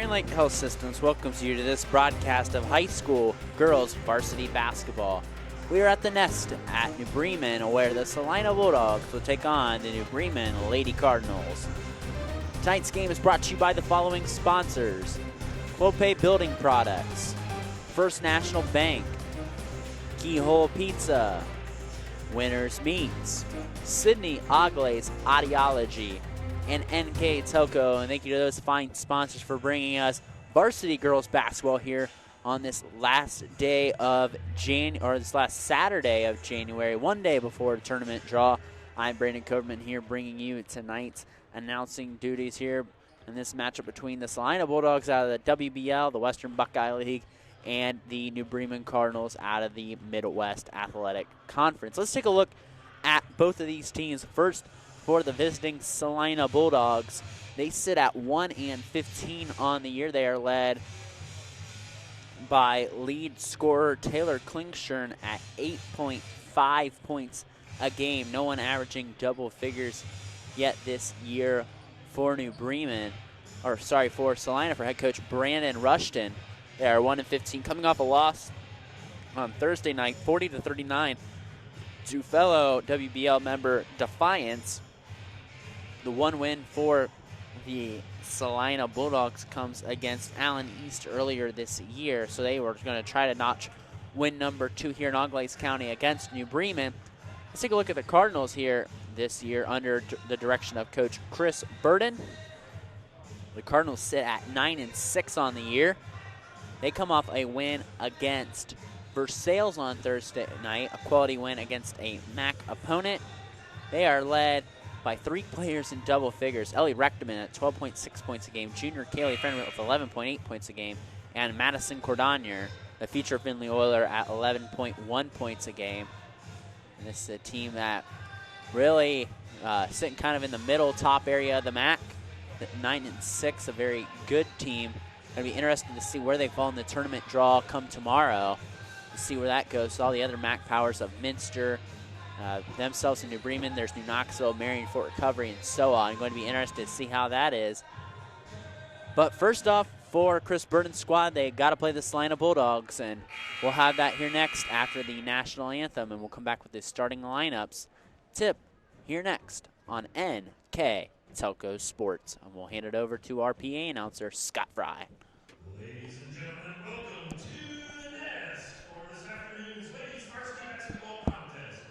Grand Lake Health Systems welcomes you to this broadcast of high school girls varsity basketball. We are at the Nest at New Bremen, where the Celina Bulldogs will take on the New Bremen Lady Cardinals. Tonight's game is brought to you by the following sponsors: Clopay Building Products, First National Bank, Keyhole Pizza, Winners Meats, Sydney Ogles Audiology, and NKTelco. And thank you to those fine sponsors for bringing us varsity girls basketball here on this last day of this last Saturday of January, one day before the tournament draw. I'm Brandon Coverman here bringing you tonight's announcing duties here in this matchup between the Celina Bulldogs out of the WBL, the Western Buckeye League, and the New Bremen Cardinals out of the Midwest Athletic Conference. Let's take a look at both of these teams. First, for the visiting Celina Bulldogs, they sit at 1-15 on the year. They are led by lead scorer Taylor Klingshern at 8.5 points a game. No one averaging double figures yet this year for for Celina, for head coach Brandon Rushton. They are 1-15, coming off a loss on Thursday night, 40-39, to fellow WBL member Defiance. The one win for the Celina Bulldogs comes against Allen East earlier this year, so they were going to try to notch win number 2 here in Auglaize County against New Bremen. Let's take a look at the Cardinals here this year under the direction of Coach Chris Burden. The Cardinals sit at 9-6 on the year. They come off a win against Versailles on Thursday night, a quality win against a MAC opponent. They are led by 3 players in double figures: Ellie Rechteman at 12.6 points a game, junior Kaylee Fenwick with 11.8 points a game, and Madison Cordonier, the future Findlay Oiler, at 11.1 points a game. And this is a team that really sitting kind of in the middle top area of the MAC. 9-6, a very good team. Going to be interesting to see where they fall in the tournament draw come tomorrow, to see where that goes. All the other MAC powers of Minster, themselves in New Bremen. There's New Knoxville, Marion, Fort Recovery, and so on. I'm going to be interested to see how that is. But first off, for Chris Burden's squad, they got to play the Celina Bulldogs, and we'll have that here next after the national anthem, and we'll come back with the starting lineups tip here next on NKTelco Sports. And we'll hand it over to our PA announcer, Scott Fry. Ladies and gentlemen, welcome to the Nest for this afternoon's ladies varsity basketball contest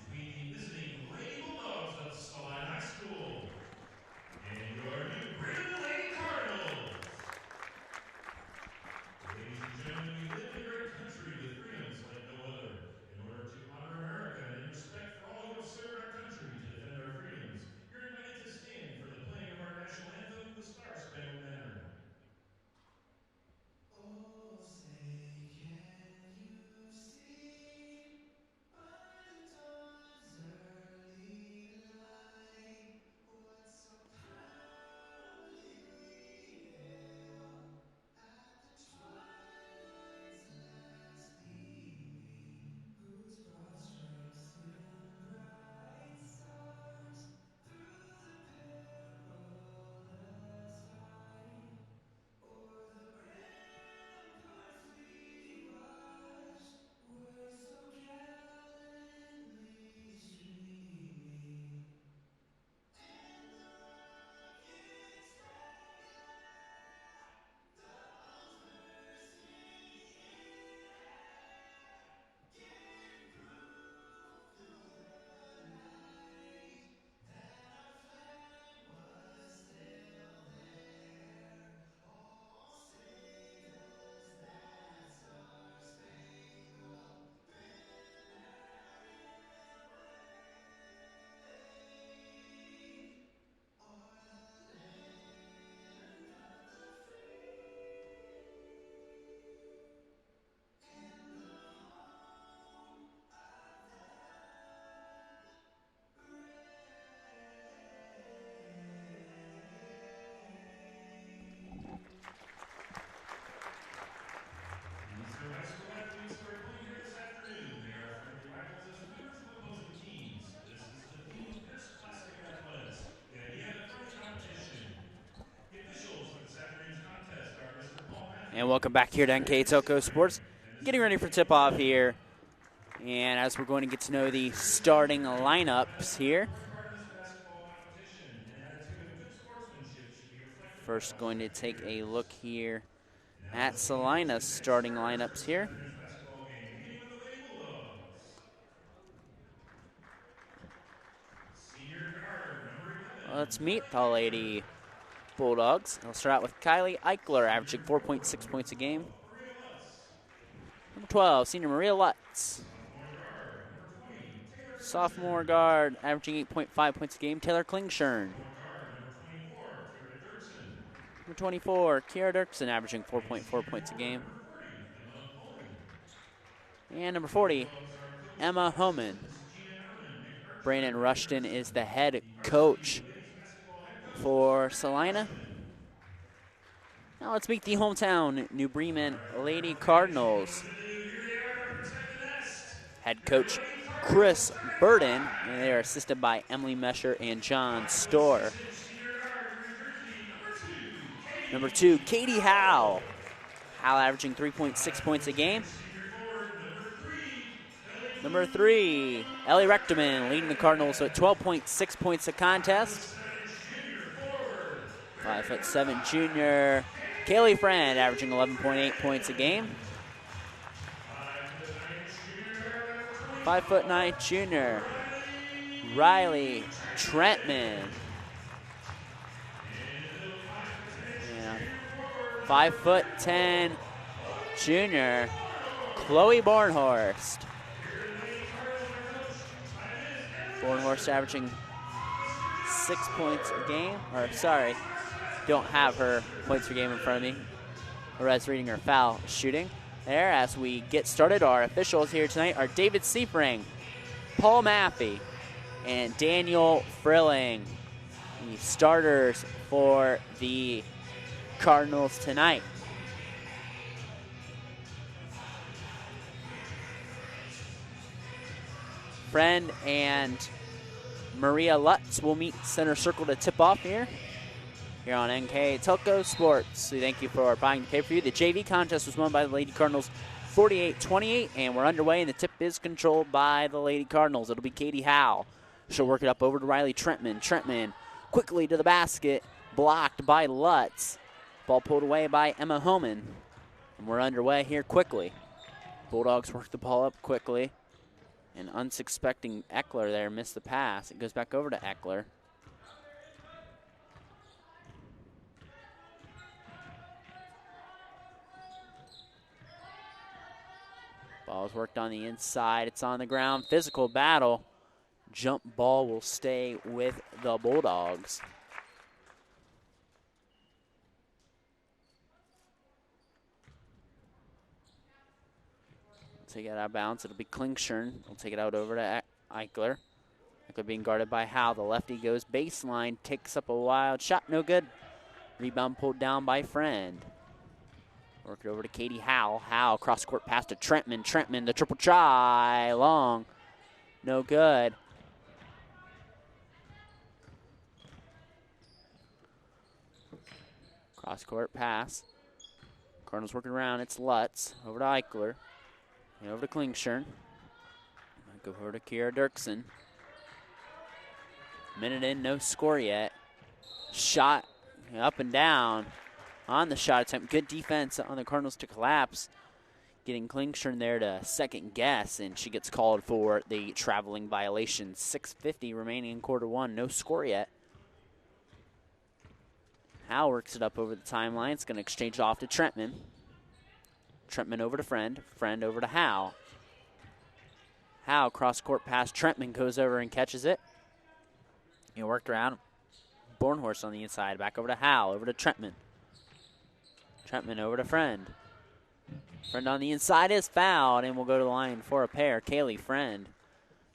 between the visiting Lady Bulldogs of Celina High School and your New Bremen Lady Cardinals. Ladies and gentlemen, we live in a great country with freedoms like no other. In order to honor America and in respect for all who have served our country to defend our freedoms, you're invited to stand for the playing of our national anthem, the Star Spangled Banner. And welcome back here to NKTelco Sports. Getting ready for tip-off here. And as we're going to get to know the starting lineups here. First going to take a look here at Celina's starting lineups here. Let's meet the Lady Bulldogs. I'll start out with Kylie Eichler, averaging 4.6 points a game. Number 12, senior Maria Lutz. Sophomore guard, averaging 8.5 points a game, Taylor Klingshern. Number 24, Kiara Dirksen, averaging 4.4 points a game. And number 40, Emma Homan. Brandon Rushton is the head coach for Celina. Now let's meet the hometown New Bremen Lady Cardinals. Head coach Chris Burden, and they are assisted by Emily Mesher and John Storr. Number 2, Katie Howe. Howe averaging 3.6 points a game. Number 3, Ellie Rechterman leading the Cardinals at 12.6 points a contest. 5'7" junior Kaylee Friend averaging 11.8 points a game. 5'9" junior Riley Trentman. 5'10" junior Chloe Bornhorst. Bornhorst averaging 6 points a game. Or, sorry, don't have her points per game in front of me. Perez reading her foul shooting. There, as we get started, our officials here tonight are David Seifring, Paul Maffey, and Daniel Frilling, the starters for the Cardinals tonight. Friend and Maria Lutz will meet center circle to tip off here on NKTelco Sports. We thank you for buying the pay-per-view. The JV contest was won by the Lady Cardinals 48-28, and we're underway, and the tip is controlled by the Lady Cardinals. It'll be Katie Howe. She'll work it up over to Riley Trentman. Trentman quickly to the basket, blocked by Lutz. Ball pulled away by Emma Homan, and we're underway here quickly. Bulldogs work the ball up quickly. And unsuspecting Eckler there missed the pass. It goes back over to Eckler. Ball's worked on the inside. It's on the ground. Physical battle. Jump ball will stay with the Bulldogs. Take it out of bounds. It'll be Klingshern. We'll take it out over to Eichler. Eichler being guarded by Howe. The lefty goes baseline, takes up a wild shot. No good. Rebound pulled down by Friend. Work it over to Katie Howe. Howe cross court pass to Trentman. Trentman, the triple try. Long. No good. Cross court pass. Cardinals working around. It's Lutz. Over to Eichler. And over to Klingshern. Go over to Kiara Dirksen. Minute in, no score yet. Shot up and down on the shot attempt. Good defense on the Cardinals to collapse. Getting Klingshern there to second guess, and she gets called for the traveling violation. 6:50 remaining in quarter one. No score yet. Howe works it up over the timeline. It's going to exchange it off to Trentman. Trentman over to Friend. Friend over to Howe. Howe cross-court pass. Trentman goes over and catches it. He worked around. Bornhorst on the inside. Back over to Howe. Over to Trentman. Trentman over to Friend. Friend on the inside is fouled, and we'll go to the line for a pair. Kaylee Friend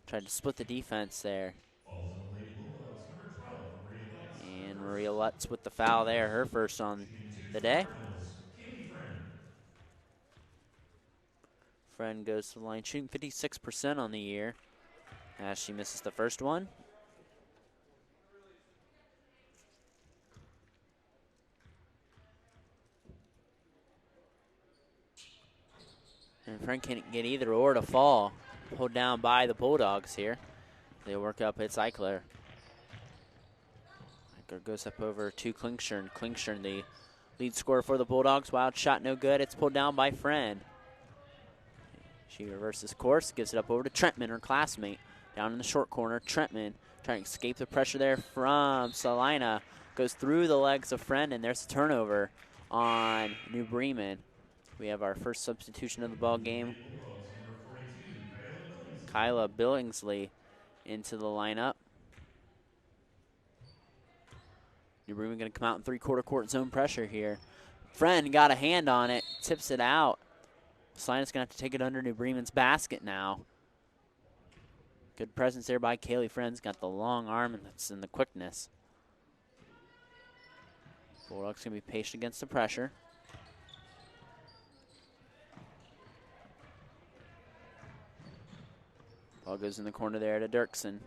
tried to split the defense there. And Maria Lutz with the foul there. Her first on the day. Friend goes to the line, shooting 56% on the year as she misses the first one. And Friend can't get either or to fall. Pulled down by the Bulldogs here. They work up, it's Eichler. Eichler goes up over to Klingshirn. Klingshirn, the lead scorer for the Bulldogs. Wild shot, no good. It's pulled down by Friend. She reverses course, gives it up over to Trentman, her classmate. Down in the short corner, Trentman trying to escape the pressure there from Celina. Goes through the legs of Friend, and there's a turnover on New Bremen. We have our first substitution of the ball game. Kyla Billingsley into the lineup. New Bremen going to come out in three-quarter court zone pressure here. Friend got a hand on it, tips it out. Celina's going to have to take it under New Bremen's basket now. Good presence there by Kaylee Friend's got the long arm and the quickness. Bulldogs going to be patient against the pressure. Ball goes in the corner there to Dirksen.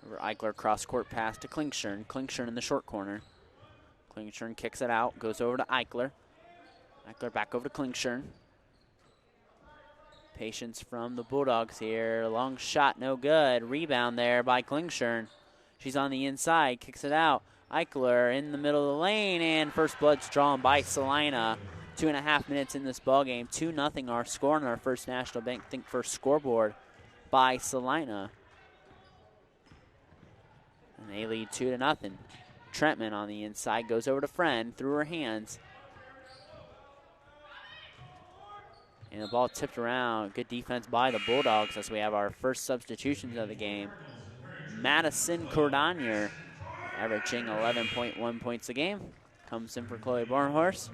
Over Eichler, cross-court pass to Klingshirn. Klingshirn in the short corner. Klingshirn kicks it out, goes over to Eichler. Eichler back over to Klingshirn. Patience from the Bulldogs here. Long shot, no good. Rebound there by Klingshirn. She's on the inside, kicks it out. Eichler in the middle of the lane, and first blood's drawn by Celina. 2.5 minutes in this ballgame. 2-0 our score on our First National Bank Think First scoreboard by Celina. And they lead 2-0. Trentman on the inside goes over to Friend through her hands. And the ball tipped around. Good defense by the Bulldogs as we have our first substitutions of the game. Madison Cordonier, averaging 11.1 points a game, comes in for Chloe Barnhorst.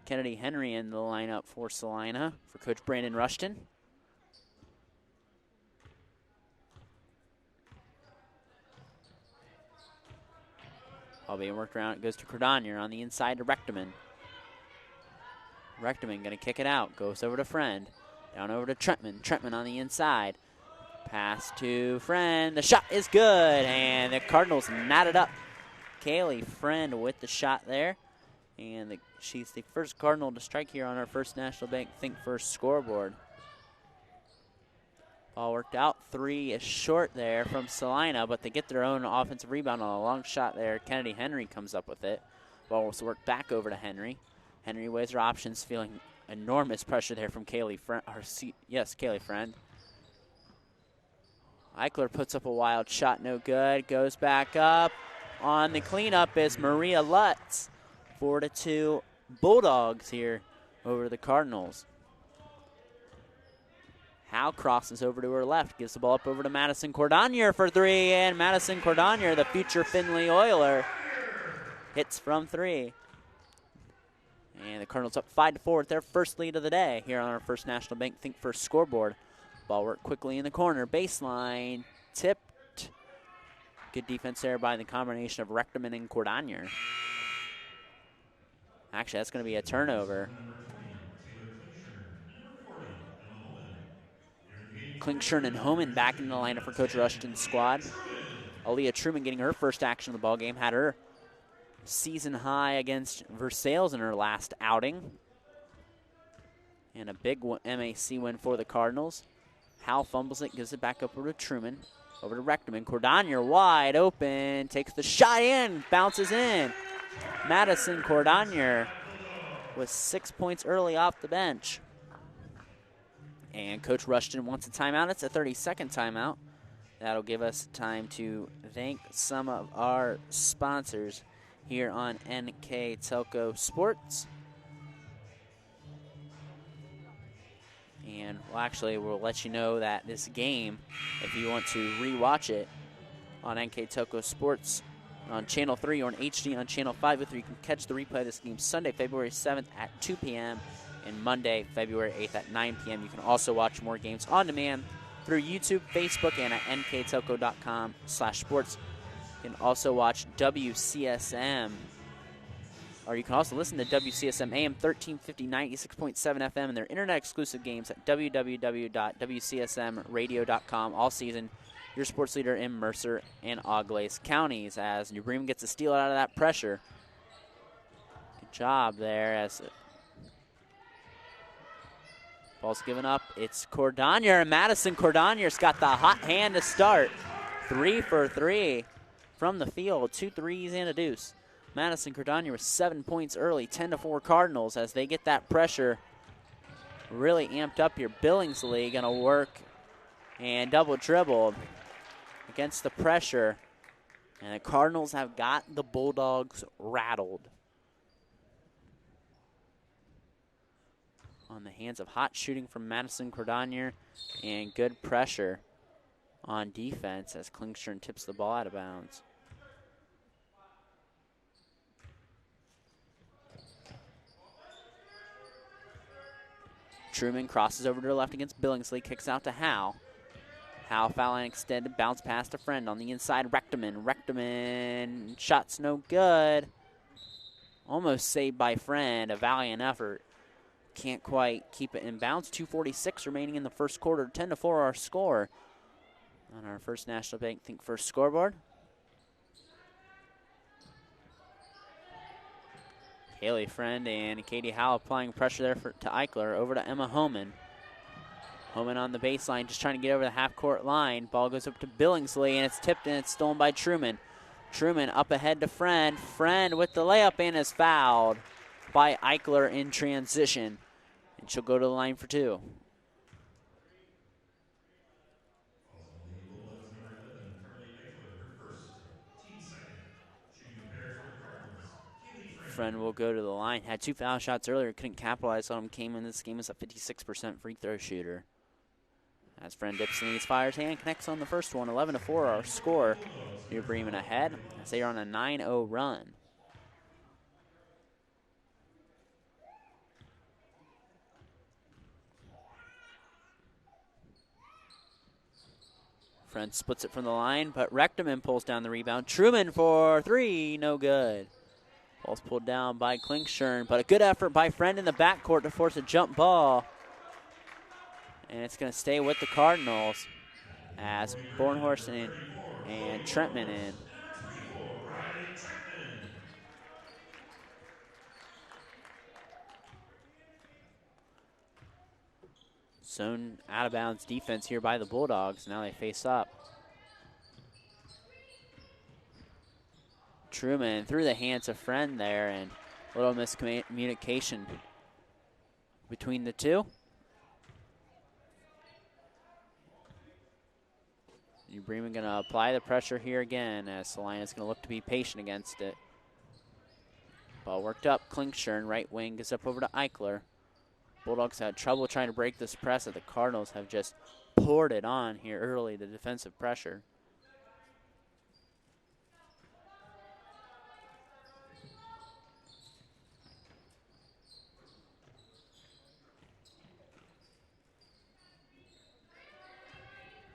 Kennedy Henry in the lineup for Celina for Coach Brandon Rushton. All being worked around, it goes to Cordonier on the inside to Rechteman. Rechteman going to kick it out, goes over to Friend. Down over to Trentman. Trentman on the inside. Pass to Friend. The shot is good, and the Cardinals knotted up. Kaylee Friend with the shot there. And she's the first Cardinal to strike here on our First National Bank Think First scoreboard. Ball worked out. 3 is short there from Celina, but they get their own offensive rebound on a long shot there. Kennedy Henry comes up with it. Ball was worked back over to Henry. Henry weighs her options, feeling enormous pressure there from Kaylee Friend. Kaylee Friend. Eichler puts up a wild shot, no good. Goes back up. On the cleanup is Maria Lutz. 4-2 Bulldogs here over the Cardinals. Howe crosses over to her left, gives the ball up over to Madison Cordonier for 3, and Madison Cordonier, the future Findlay Oiler, hits from 3. And the Cardinals up 5-4 with their first lead of the day here on our First National Bank Think First scoreboard. Ball work quickly in the corner, baseline, tipped. Good defense there by the combination of Rechteman and Cordonier. Actually, that's going to be a turnover. Klingshirn and Homan back in the lineup for Coach Rushton's squad. Aaliyah Truman getting her first action of the ball game. Had her season high against Versailles in her last outing. And a big MAC win for the Cardinals. Hal fumbles it, gives it back up over to Truman. Over to Rechteman. Cordonier wide open. Takes the shot in. Bounces in. Madison Cordonier with 6 points early off the bench. And Coach Rushton wants a timeout. It's a 30-second timeout. That'll give us time to thank some of our sponsors here on NKTelco Sports. And we'll let you know that this game, if you want to rewatch it on NKTelco Sports on Channel 3 or in HD on Channel 5, you can catch the replay of this game Sunday, February 7th at 2 p.m. and Monday, February 8th at 9 p.m. You can also watch more games on demand through YouTube, Facebook, and at nktelco.com/sports. You can also watch WCSM, or you can also listen to WCSM AM 1350 96.7 FM and their internet-exclusive games at www.wcsmradio.com all season. Your sports leader in Mercer and Auglaize counties as New Bremen gets a steal out of that pressure. Good job there as Ball's given up. It's Cordonier, and Madison Cordonier's got the hot hand to start. 3 for 3 from the field. 2 threes and a deuce. Madison Cordonier with 7 points early. 10-4 Cardinals as they get that pressure really amped up here. Billingsley going to work and double dribbled against the pressure. And the Cardinals have got the Bulldogs rattled. On the hands of hot shooting from Madison Cordonier and good pressure on defense as Klingstern tips the ball out of bounds. Truman crosses over to the left against Billingsley, kicks out to Howe. Howe foul line extended, bounce pass to Friend on the inside. Rechteman, shot's no good. Almost saved by Friend, a valiant effort. Can't quite keep it in bounds. 2:46 remaining in the first quarter. 10-4 our score on our First National Bank Think First scoreboard. Haley Friend and Katie Howe applying pressure there to Eichler. Over to Emma Homan. Homan on the baseline, just trying to get over the half-court line. Ball goes up to Billingsley, and it's tipped, and it's stolen by Truman. Truman up ahead to Friend. Friend with the layup and is fouled by Eichler in transition. And she'll go to the line for 2. Friend will go to the line. Had 2 foul shots earlier, couldn't capitalize on them. Came in this game as a 56% free throw shooter. As Friend dips in these fires hand, connects on the first one. 11-4 our score. New Bremen ahead as they are on a 9-0 run. Friend splits it from the line, but Rechteman pulls down the rebound. Truman for 3, no good. Ball's pulled down by Klingstern, but a good effort by Friend in the backcourt to force a jump ball. And it's going to stay with the Cardinals as Bornhorst and Trentman in. Zone out of bounds defense here by the Bulldogs. Now they face up. Truman through the hands of Friend there, and a little miscommunication between the two. New Bremen going to apply the pressure here again as Celina's going to look to be patient against it. Ball worked up. Klingstern, right wing, gets up over to Eichler. Bulldogs had trouble trying to break this press, and the Cardinals have just poured it on here early, the defensive pressure.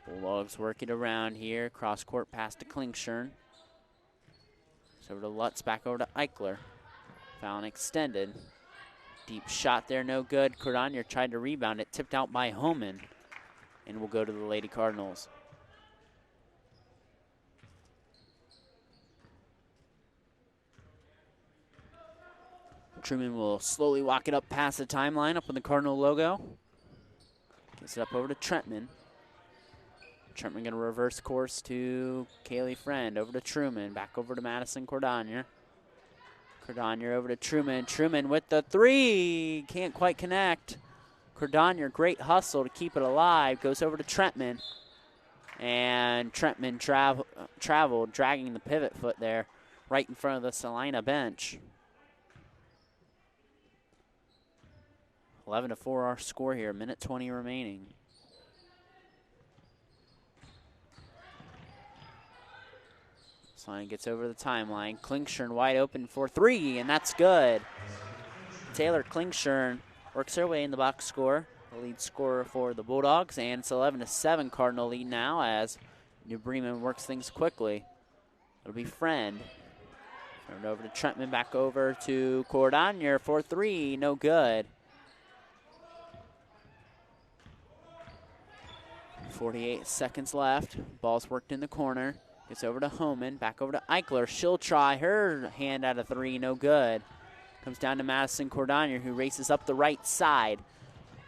Bulldogs working around here. Cross-court pass to Klingstern. It's over to Lutz, back over to Eichler. Foul extended. Deep shot there, no good. Cordonier tried to rebound it, tipped out by Homan, and will go to the Lady Cardinals. Truman will slowly walk it up past the timeline, up with the Cardinal logo. Gets it up over to Trentman. Trentman going to reverse course to Kaylee Friend. Over to Truman. Back over to Madison Cordonier. Cordonier over to Truman. Truman with the 3. Can't quite connect. Cordonier, great hustle to keep it alive. Goes over to Trentman. And Trentman traveled, dragging the pivot foot there right in front of the Celina bench. 11-4 our score here. Minute 20 remaining. Celina gets over the timeline. Klingstern wide open for 3, and that's good. Taylor Klingstern works her way in the box score. The lead scorer for the Bulldogs, and it's 11-7 Cardinal lead now as New Bremen works things quickly. It'll be Friend. Turned over to Trentman, back over to Cordonier for 3, no good. 48 seconds left. Ball's worked in the corner. Gets over to Homan, back over to Eichler. She'll try her hand out of 3, no good. Comes down to Madison Cordonier, who races up the right side.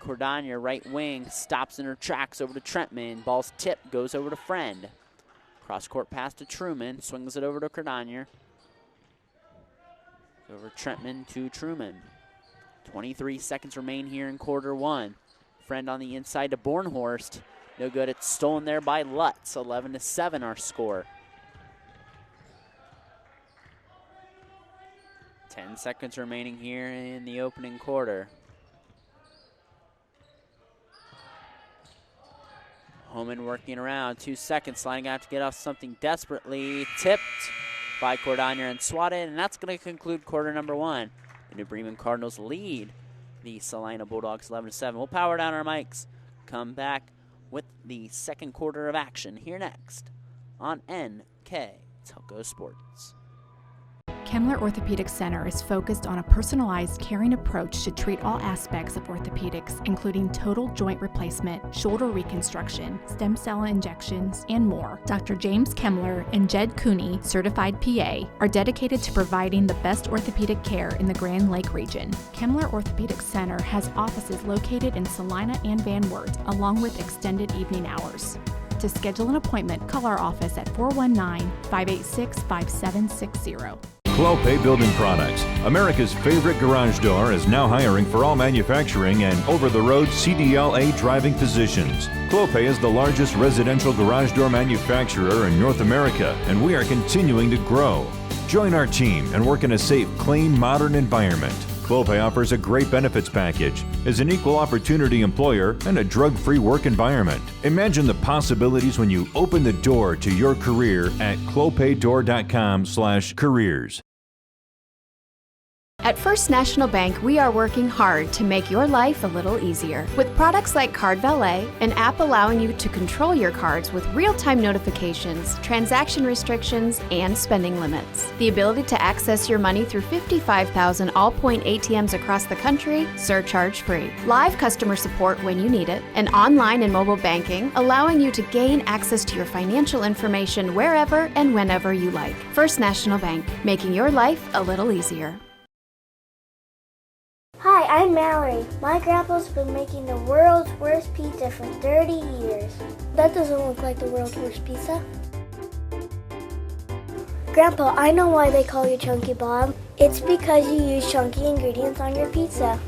Cordania, right wing, stops in her tracks over to Trentman. Ball's tipped, goes over to Friend. Cross-court pass to Truman, swings it over to Cordania. Over Trentman to Truman. 23 seconds remain here in quarter one. Friend on the inside to Bornhorst. No good, it's stolen there by Lutz. 11-7 our score. 10 seconds remaining here in the opening quarter. Homan working around, 2 seconds, lining out to get off something desperately. Tipped by Cordania and swatted, and that's going to conclude quarter number one. The New Bremen Cardinals lead the Celina Bulldogs 11-7. We'll power down our mics, come back with the second quarter of action here next on NKTelco Sports. Kemmler Orthopedic Center is focused on a personalized, caring approach to treat all aspects of orthopedics, including total joint replacement, shoulder reconstruction, stem cell injections, and more. Dr. James Kemmler and Jed Cooney, certified PA, are dedicated to providing the best orthopedic care in the Grand Lake region. Kemmler Orthopedic Center has offices located in Celina and Van Wert, along with extended evening hours. To schedule an appointment, call our office at 419-586-5760. Clopay Building Products, America's favorite garage door, is now hiring for all manufacturing and over-the-road CDLA driving positions. Clopay is the largest residential garage door manufacturer in North America, and we are continuing to grow. Join our team and work in a safe, clean, modern environment. Clopay offers a great benefits package, is an equal opportunity employer, and a drug-free work environment. Imagine the possibilities when you open the door to your career at clopaydoor.com/careers. At First National Bank, we are working hard to make your life a little easier. With products like Card Valet, an app allowing you to control your cards with real-time notifications, transaction restrictions, and spending limits. The ability to access your money through 55,000 all-point ATMs across the country, surcharge-free. Live customer support when you need it, and online and mobile banking, allowing you to gain access to your financial information wherever and whenever you like. First National Bank, making your life a little easier. Hi, I'm Mallory. My grandpa's been making the world's worst pizza for 30 years. That doesn't look like the world's worst pizza. Grandpa, I know why they call you Chunky Bob. It's because you use chunky ingredients on your pizza.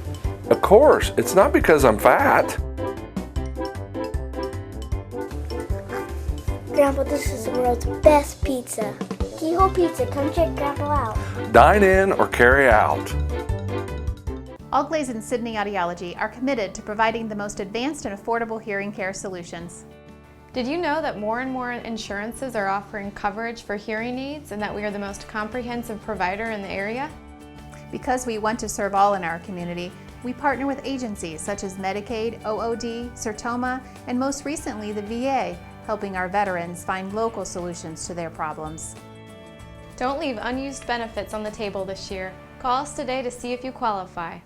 Of course, it's not because I'm fat. Grandpa, this is the world's best pizza. Keyhole Pizza, come check Grandpa out. Dine in or carry out. Allglaze and Sydney Audiology are committed to providing the most advanced and affordable hearing care solutions. Did you know that more and more insurances are offering coverage for hearing aids and that we are the most comprehensive provider in the area? Because we want to serve all in our community, we partner with agencies such as Medicaid, OOD, Sertoma, and most recently the VA, helping our veterans find local solutions to their problems. Don't leave unused benefits on the table this year. Call us today to see if you qualify.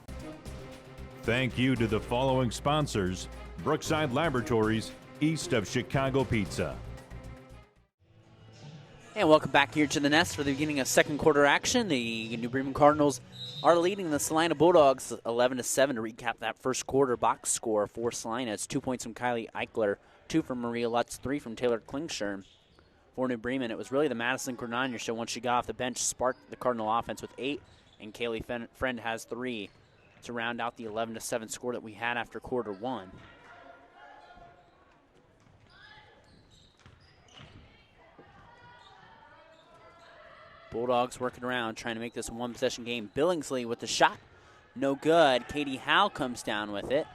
Thank you to the following sponsors: Brookside Laboratories, east of Chicago Pizza. And welcome back here to the Nest for the beginning of second quarter action. The New Bremen Cardinals are leading the Celina Bulldogs 11-7. To recap that first quarter box score for Celina, it's 2 points from Kylie Eichler, 2 from Maria Lutz, 3 from Taylor Klingshirn. For New Bremen, it was really the Madison Cordania show once she got off the bench, sparked the Cardinal offense with 8, and Kaylee Friend has 3 to round out the 11-7 score that we had after quarter one. Bulldogs working around, trying to make this a one-possession game. Billingsley with the shot. No good. Katie Howe comes down with it.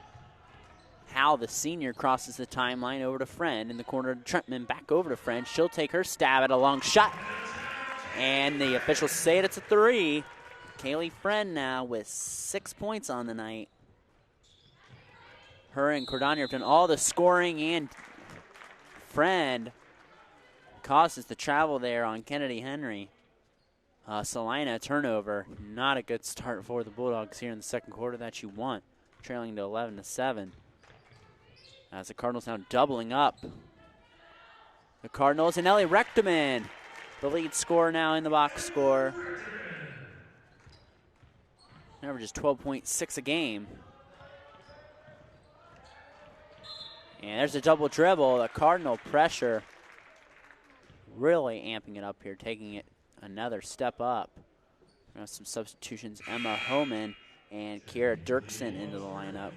Howe, the senior, crosses the timeline over to Friend. In the corner to Trentman, back over to Friend. She'll take her stab at a long shot. And the officials say it's a 3. Kaylee Friend now with 6 points on the night. Her and Cordania have done all the scoring, and Friend causes the travel there on Kennedy Henry. Celina turnover. Not a good start for the Bulldogs here in the second quarter that you want. Trailing to 11-7. As the Cardinals now doubling up. The Cardinals and Ellie Rechteman, the lead scorer now in the box score. Averages 12.6 a game. And there's a double dribble. The Cardinal pressure really amping it up here, taking it another step up. Some substitutions. Emma Homan and Kiera Dirksen into the lineup.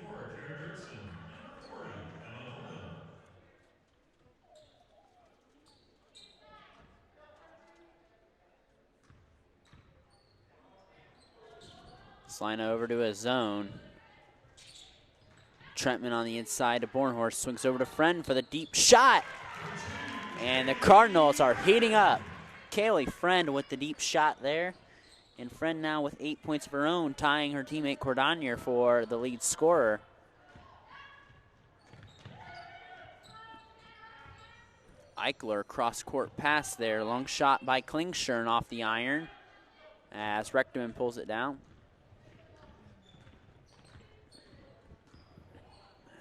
Celina over to a zone. Trentman on the inside to Bornhorst. Swings over to Friend for the deep shot. And the Cardinals are heating up. Kaylee Friend with the deep shot there. And Friend now with 8 points of her own, tying her teammate Cordonier for the lead scorer. Eichler cross-court pass there. Long shot by Klingshirn off the iron as Rechteman pulls it down.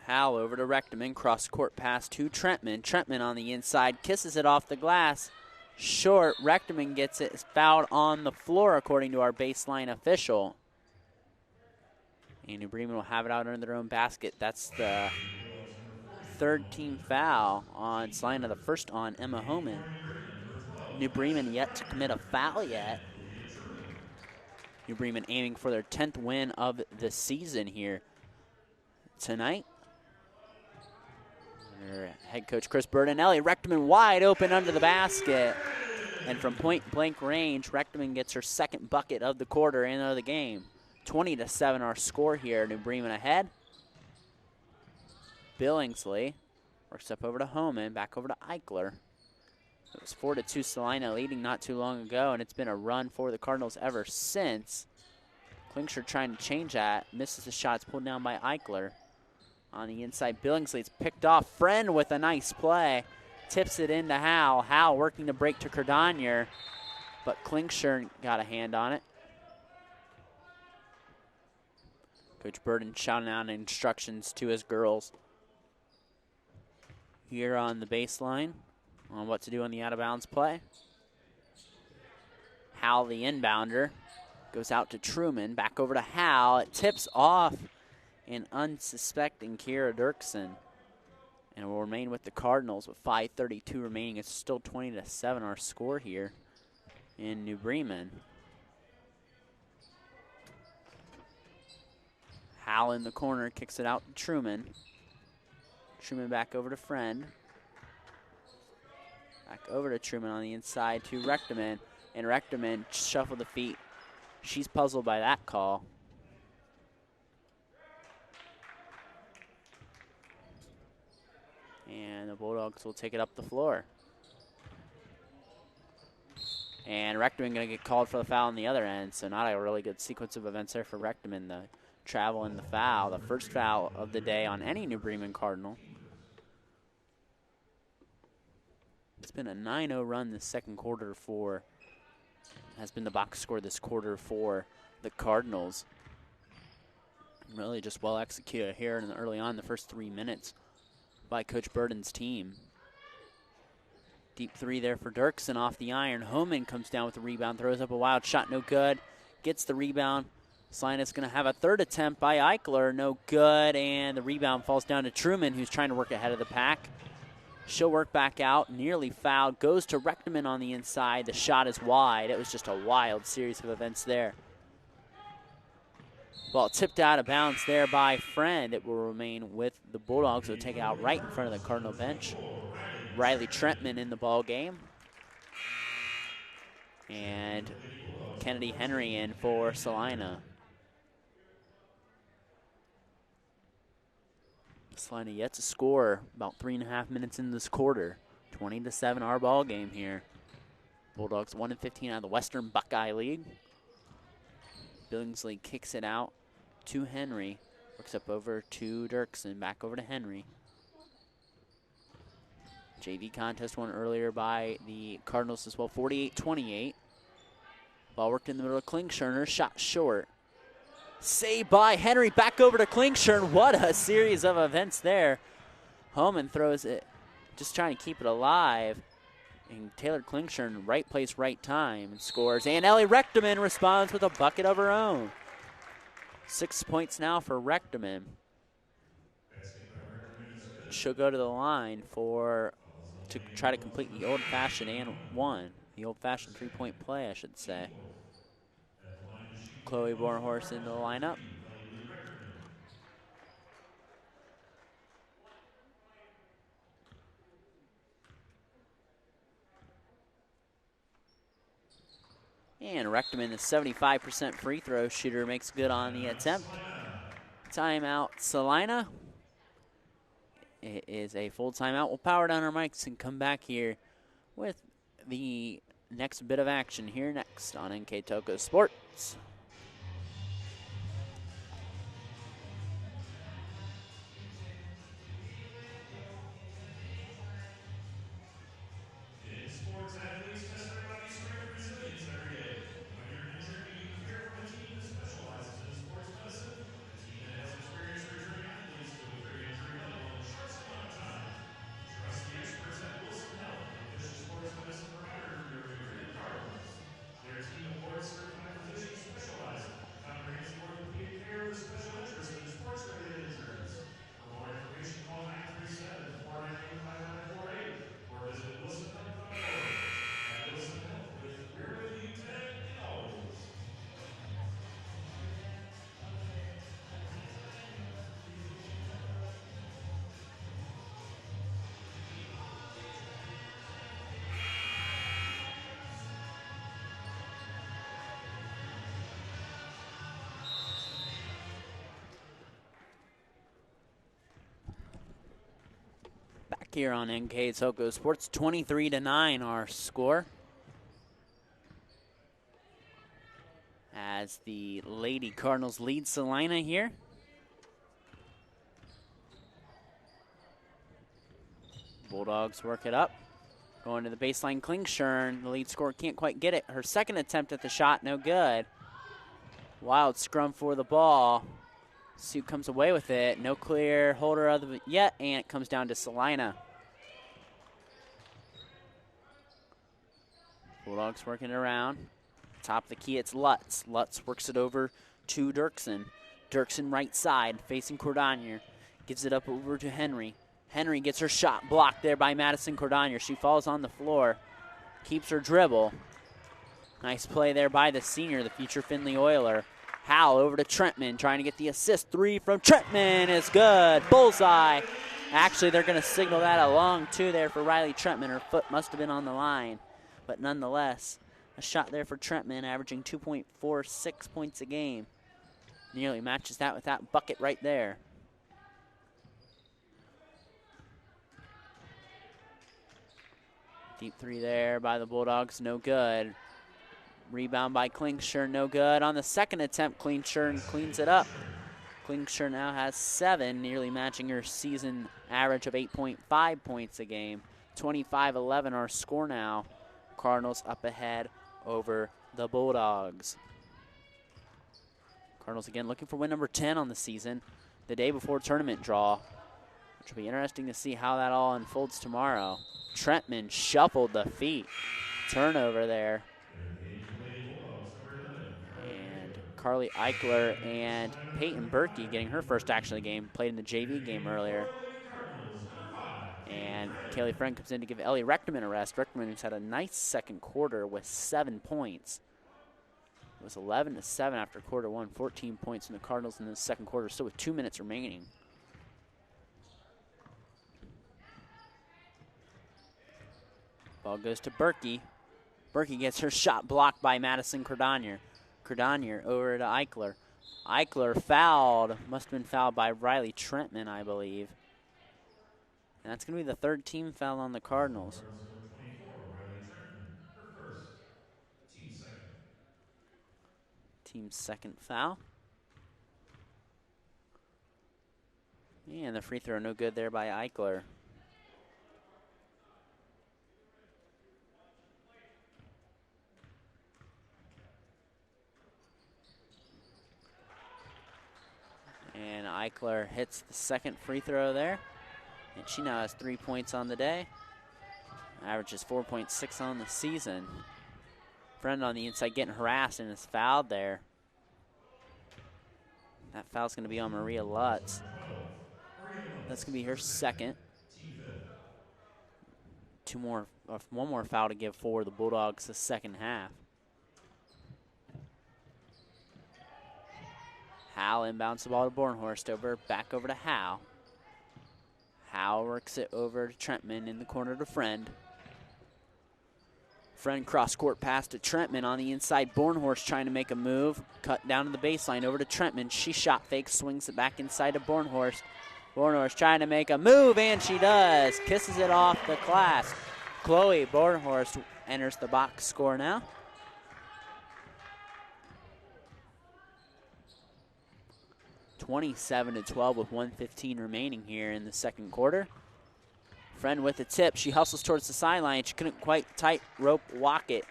Howell over to Rechteman. Cross-court pass to Trentman. Trentman on the inside. Kisses it off the glass. Short. Rechteman gets it. It's fouled on the floor, according to our baseline official. And New Bremen will have it out under their own basket. That's the third team foul on Celina, the first on Emma Homan. New Bremen yet to commit a foul yet. New Bremen aiming for their 10th win of the season here tonight. Their head coach Chris Bertinelli. Rechteman wide open under the basket. And from point-blank range, Rechteman gets her second bucket of the quarter and of the game. 20-7 our score here. New Bremen ahead. Billingsley works up over to Homan, back over to Eichler. It was 4-2 Celina leading not too long ago, and it's been a run for the Cardinals ever since. Klingshire trying to change that. Misses the shot. It's pulled down by Eichler. On the inside, Billingsley, it's picked off. Friend with a nice play. Tips it into Howell. Howell working to break to Cordonier, but Klingshire got a hand on it. Coach Burden shouting out instructions to his girls here on the baseline on what to do on the out-of-bounds play. Howell, the inbounder, goes out to Truman. Back over to Howell. It tips off an unsuspecting Kiera Dirksen. And will remain with the Cardinals with 5:32 remaining. It's still 20-7 our score here in New Bremen. Howell in the corner, kicks it out to Truman. Truman back over to Friend. Back over to Truman on the inside to Rechteman. And Rechteman shuffled the feet. She's puzzled by that call. And the Bulldogs will take it up the floor. And Rechteman going to get called for the foul on the other end, so not a really good sequence of events there for Rechteman. The travel and the foul, the first foul of the day on any New Bremen Cardinal. It's been a 9-0 run this second quarter has been the box score this quarter for the Cardinals. Really just well executed here in early on, the first 3 minutes by Coach Burden's team. Deep three there for Dirksen off the iron. Homan comes down with the rebound, throws up a wild shot, no good. Gets the rebound. Celina's going to have a third attempt by Eichler, no good, and the rebound falls down to Truman, who's trying to work ahead of the pack. She'll work back out, nearly fouled, goes to Rechteman on the inside. The shot is wide. It was just a wild series of events there. Ball tipped out of bounds there by Friend. It will remain with the Bulldogs. They'll take it out right in front of the Cardinal bench. Riley Trentman in the ball game. And Kennedy Henry in for Celina. Celina yet to score about 3.5 minutes in this quarter. 20-7 our ball game here. Bulldogs 1-15 out of the Western Buckeye League. Billingsley kicks it out to Henry. Works up over to Dirksen. Back over to Henry. JV contest won earlier by the Cardinals as well. 48-28. Ball worked in the middle of Klingshirner. Shot short. Saved by Henry. Back over to Klingshirn. What a series of events there. Homan throws it. Just trying to keep it alive. And Taylor Klingshirn, right place, right time, and scores. And Ellie Rechteman responds with a bucket of her own. 6 points now for Rechteman. she'll go to the line to try to complete the old-fashioned and one. The old-fashioned three-point play, I should say. Chloe Bornhorst into the lineup. And Rechteman, the 75% free throw shooter, makes good on the attempt. Timeout, Celina. It is a full timeout. We'll power down our mics and come back here with the next bit of action here next on NKTelco Sports. Sports athletes test their body's strength and resilience every day. When you're injured, you can hear from a team that specializes in sports medicine, a team that has experience returning athletes to a pre-injury level in the shortest amount of time. Trust the experts at Wilson Health, the official sports medicine provider for your New York Cardinals. Their team of board-certified physicians specialize in comprehensive orthopedic care with a special interest in sports-related injuries. For more information, call 937-498-5948 or visit wilsonhealth.org. At Wilson Health, we're with you today and always. Back here on NKTelco Sports, 23-9 our score. As the Lady Cardinals lead Celina here. Bulldogs work it up. Going to the baseline, Klingshirn. The lead scorer can't quite get it. Her second attempt at the shot, no good. Wild scrum for the ball. Sue comes away with it. No clear holder of it yet, and it comes down to Celina. Bulldogs working it around. Top of the key, it's Lutz. Lutz works it over to Dirksen. Dirksen right side, facing Cordonier. Gives it up over to Henry. Henry gets her shot blocked there by Madison Cordonier. She falls on the floor. Keeps her dribble. Nice play there by the senior, the future Findlay Oiler. Howell over to Trentman, trying to get the assist. Three from Trentman is good. Bullseye. Actually, they're going to signal that along, too, there for Riley Trentman. Her foot must have been on the line. But nonetheless, a shot there for Trentman, averaging 2.46 points a game. Nearly matches that with that bucket right there. Deep three there by the Bulldogs, no good. Rebound by Klingshirn, no good. On the second attempt, Klingshirn cleans it up. Klingshirn now has 7, nearly matching her season average of 8.5 points a game. 25-11 our score now. Cardinals up ahead over the Bulldogs. Cardinals again looking for win number 10 on the season, the day before tournament draw, which will be interesting to see how that all unfolds tomorrow. Trentman shuffled the feet. Turnover there. And Carly Eichler and Peyton Berkey getting her first action of the game, played in the JV game earlier. And Kaylee Friend comes in to give Ellie Rechteman a rest. Rechteman, who's had a nice second quarter with 7 points. It was 11-7 after quarter one, 14 points from the Cardinals in the second quarter, still with 2 minutes remaining. Ball goes to Berkey. Berkey gets her shot blocked by Madison Cordonier. Cordonier over to Eichler. Eichler fouled, must have been fouled by Riley Trentman, I believe. And that's going to be the third team foul on the Cardinals. Team's second foul. And the free throw no good there by Eichler. And Eichler hits the second free throw there. And she now has 3 points on the day. Averages 4.6 on the season. Friend on the inside getting harassed and is fouled there. That foul's going to be on Maria Lutz. That's going to be her second. One more foul to give for the Bulldogs the second half. Hal inbounds the ball to Bornhorst, back over to Hal. Hal works it over to Trentman in the corner to Friend. Friend cross-court pass to Trentman on the inside. Bornhorst trying to make a move. Cut down to the baseline over to Trentman. She shot fake, swings it back inside to Bornhorst. Bornhorst trying to make a move, and she does. Kisses it off the glass. Chloe Bornhorst enters the box score now. (27-12) with 1:15 remaining here in the second quarter. Friend with the tip. She hustles towards the sideline. She couldn't quite tight rope walk it.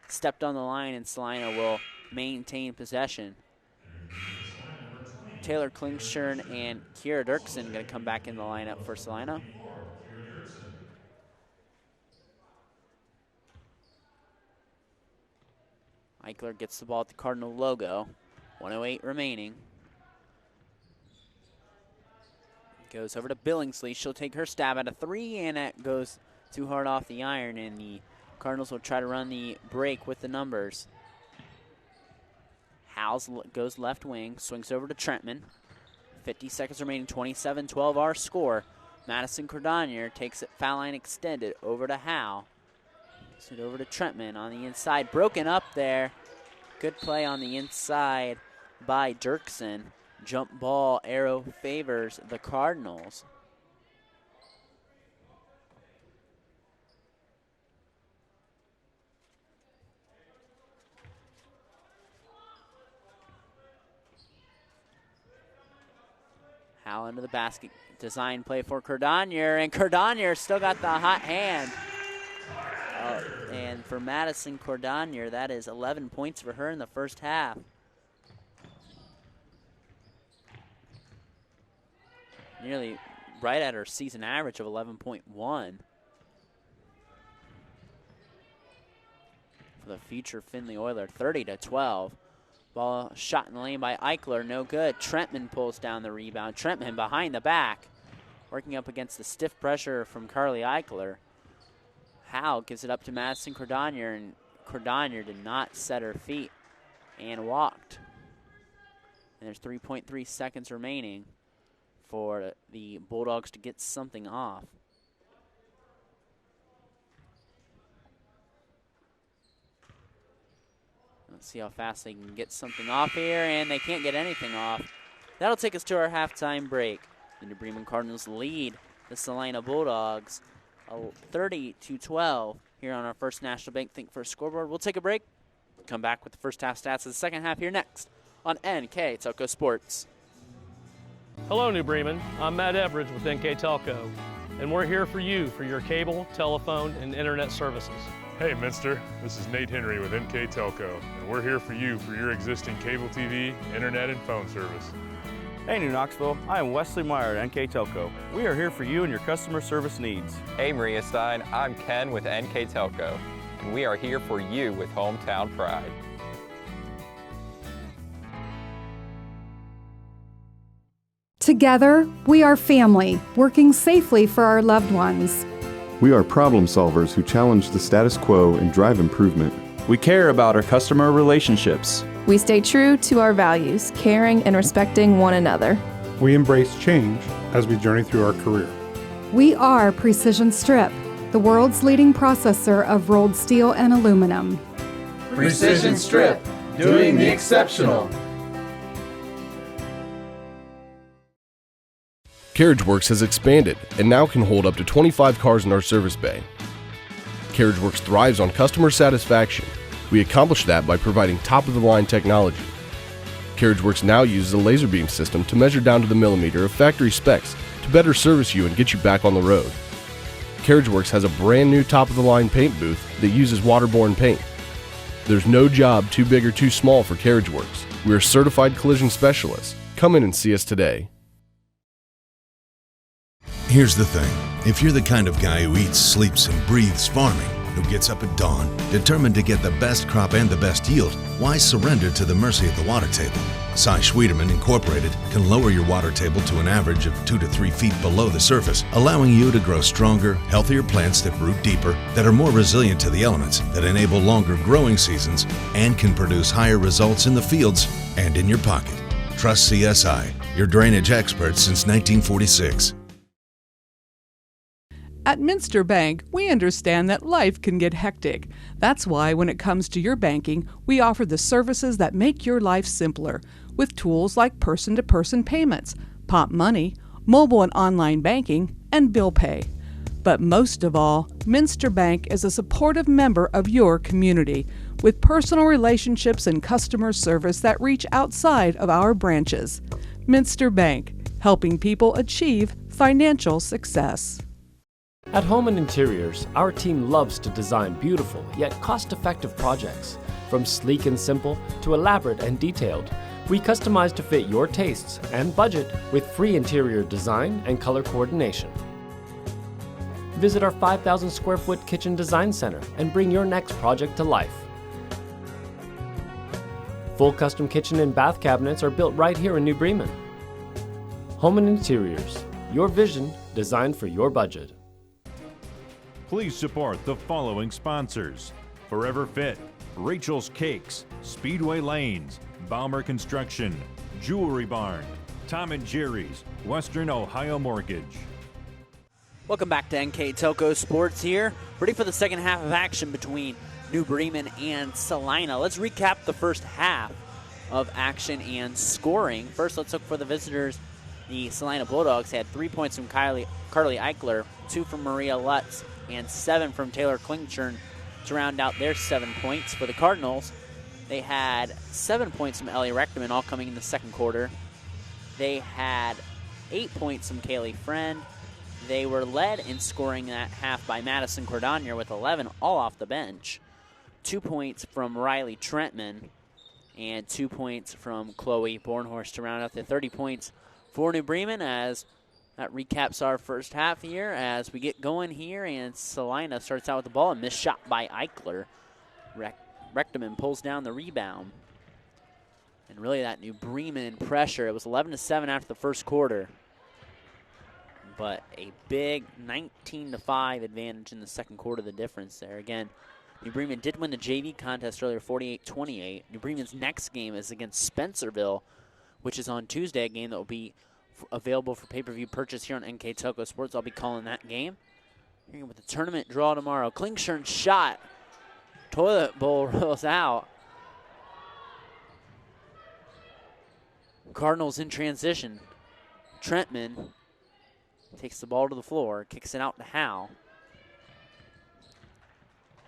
Stepped on the line, and Celina will maintain possession. Taylor Klingshern and Kira Dirksen going to come back in the lineup for Celina. Eichler gets the ball at the Cardinal logo. 1:08 remaining. Goes over to Billingsley. She'll take her stab at a three, and it goes too hard off the iron, and the Cardinals will try to run the break with the numbers. Howes goes left wing, swings over to Trentman. 50 seconds remaining, 27-12 our score. Madison Cordonier takes it foul line extended over to Howe. Gets it over to Trentman on the inside. Broken up there. Good play on the inside by Dirksen. Jump ball arrow favors the Cardinals. Howell into the basket. Design play for Cordonier, and Cordonier still got the hot hand. And for Madison Cordonier, that is 11 points for her in the first half. Nearly right at her season average of 11.1. For the future Findlay Oiler, 30-12. Ball shot in the lane by Eichler, no good. Trentman pulls down the rebound. Trentman behind the back, working up against the stiff pressure from Carly Eichler. Howe gives it up to Madison Cordonier, and Cordonier did not set her feet and walked. And there's 3.3 seconds remaining for the Bulldogs to get something off. Let's see how fast they can get something off here, and they can't get anything off. That'll take us to our halftime break. The New Bremen Cardinals lead the Celina Bulldogs 30-12 here on our First National Bank Think First scoreboard. We'll take a break, come back with the first half stats of the second half here next on NKTelco Sports. Hello, New Bremen. I'm Matt Everidge with NKTelco, and we're here for you for your cable, telephone, and internet services. Hey, Minster. This is Nate Henry with NKTelco, and we're here for you for your existing cable TV, internet, and phone service. Hey, New Knoxville. I am Wesley Meyer at NKTelco. We are here for you and your customer service needs. Hey, Maria Stein. I'm Ken with NKTelco, and we are here for you with hometown pride. Together, we are family, working safely for our loved ones. We are problem solvers who challenge the status quo and drive improvement. We care about our customer relationships. We stay true to our values, caring and respecting one another. We embrace change as we journey through our career. We are Precision Strip, the world's leading processor of rolled steel and aluminum. Precision Strip, doing the exceptional. CarriageWorks has expanded and now can hold up to 25 cars in our service bay. CarriageWorks thrives on customer satisfaction. We accomplish that by providing top-of-the-line technology. CarriageWorks now uses a laser beam system to measure down to the millimeter of factory specs to better service you and get you back on the road. CarriageWorks has a brand new top-of-the-line paint booth that uses waterborne paint. There's no job too big or too small for CarriageWorks. We are certified collision specialists. Come in and see us today. Here's the thing. If you're the kind of guy who eats, sleeps, and breathes farming, who gets up at dawn, determined to get the best crop and the best yield, why surrender to the mercy of the water table? Cy Schwiedemann Incorporated can lower your water table to an average of 2 to 3 feet below the surface, allowing you to grow stronger, healthier plants that root deeper, that are more resilient to the elements, that enable longer growing seasons, and can produce higher results in the fields and in your pocket. Trust CSI, your drainage experts since 1946. At Minster Bank, we understand that life can get hectic. That's why when it comes to your banking, we offer the services that make your life simpler, with tools like person-to-person payments, Pop Money, mobile and online banking, and bill pay. But most of all, Minster Bank is a supportive member of your community, with personal relationships and customer service that reach outside of our branches. Minster Bank, helping people achieve financial success. At Home and Interiors, our team loves to design beautiful yet cost-effective projects. From sleek and simple to elaborate and detailed, we customize to fit your tastes and budget with free interior design and color coordination. Visit our 5,000 square foot kitchen design center and bring your next project to life. Full custom kitchen and bath cabinets are built right here in New Bremen. Home and Interiors, your vision designed for your budget. Please support the following sponsors: Forever Fit, Rachel's Cakes, Speedway Lanes, Baumer Construction, Jewelry Barn, Tom and Jerry's, Western Ohio Mortgage. Welcome back to NKTelco Sports here. Ready for the second half of action between New Bremen and Celina. Let's recap the first half of action and scoring. First, let's look for the visitors. The Celina Bulldogs had 3 points from Carly Eichler, 2 from Maria Lutz, and 7 from Taylor Klingshirn to round out their 7 points. For the Cardinals, they had 7 points from Ellie Rechterman, all coming in the second quarter. They had 8 points from Kaylee Friend. They were led in scoring that half by Madison Cordonier with 11, all off the bench. 2 points from Riley Trentman and 2 points from Chloe Bornhorst to round out the 30 points for New Bremen, as that recaps our first half here as we get going here, and Celina starts out with the ball. A missed shot by Eichler. Rechterman pulls down the rebound. And really that New Bremen pressure. It was 11-7 after the first quarter. But a big 19-5 advantage in the second quarter, the difference there. Again, New Bremen did win the JV contest earlier, 48-28. New Bremen's next game is against Spencerville, which is on Tuesday, a game that will be available for pay-per-view purchase here on NKTelco Sports. I'll be calling that game. Here with the tournament draw tomorrow. Klingshirn's shot. Toilet bowl rolls out. Cardinals in transition. Trentman takes the ball to the floor, kicks it out to Hal.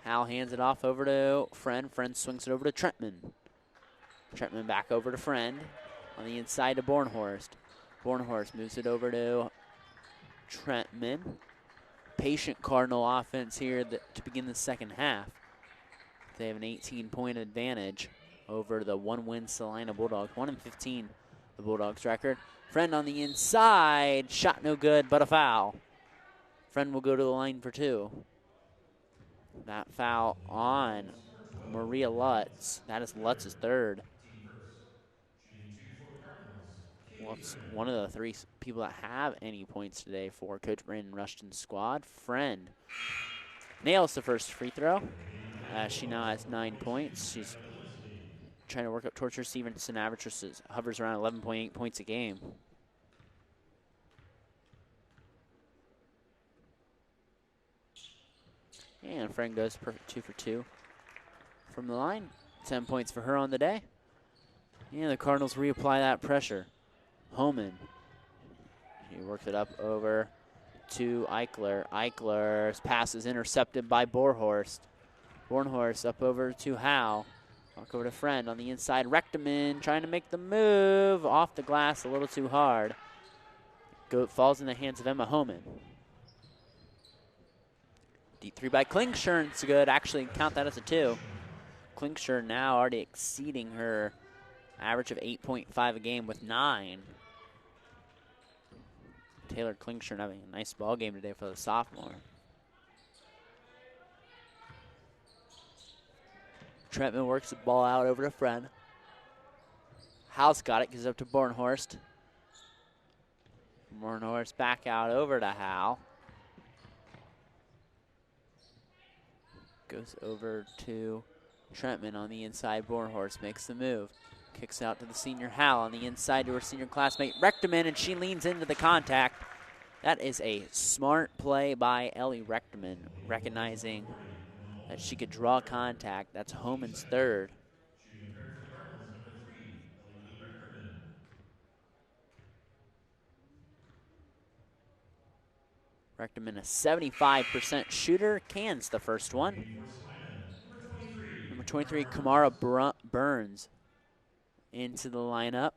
Hal hands it off over to Friend. Friend swings it over to Trentman. Trentman back over to Friend. On the inside to Bornhorst. Bornhorst moves it over to Trentman. Patient Cardinal offense here to begin the second half. They have an 18-point advantage over the one-win Celina Bulldogs. 1-15, the Bulldogs record. Friend on the inside. Shot no good, but a foul. Friend will go to the line for 2. That foul on Maria Lutz. That is Lutz's third. Lutz, one of the 3 people that have any points today for Coach Brandon Rushton's squad. Friend nails the first free throw. She now has 9 points. She's trying to work up towards her Stevenson average, which hovers around 11.8 points a game. And Friend goes perfect 2 for 2 from the line. 10 points for her on the day. And the Cardinals reapply that pressure. Homan. He works it up over to Eichler. Eichler's pass is intercepted by Bornhorst. Bornhorst up over to Howe. Walk over to Friend on the inside. Rechterman trying to make the move. Off the glass a little too hard. Falls in the hands of Emma Homan. Deep 3 by Klingshirn. It's good. Actually, count that as a 2. Klingshirn now already exceeding her average of 8.5 a game with 9. Taylor Klingshirn having a nice ball game today for the sophomore. Trentman works the ball out over to Friend. Hal's got it, gives up to Bornhorst. Bornhorst back out over to Hal. Goes over to Trentman on the inside. Bornhorst makes the move. Kicks out to the senior Hal on the inside to her senior classmate Rechterman, and she leans into the contact. That is a smart play by Ellie Rechterman, recognizing that she could draw contact. That's Homan's third. Shooting a pair for the Cardinals, number 3, Ellie Rechterman. Rechterman, a 75% shooter, cans the first one. Number 23, Kamara Burns into the lineup.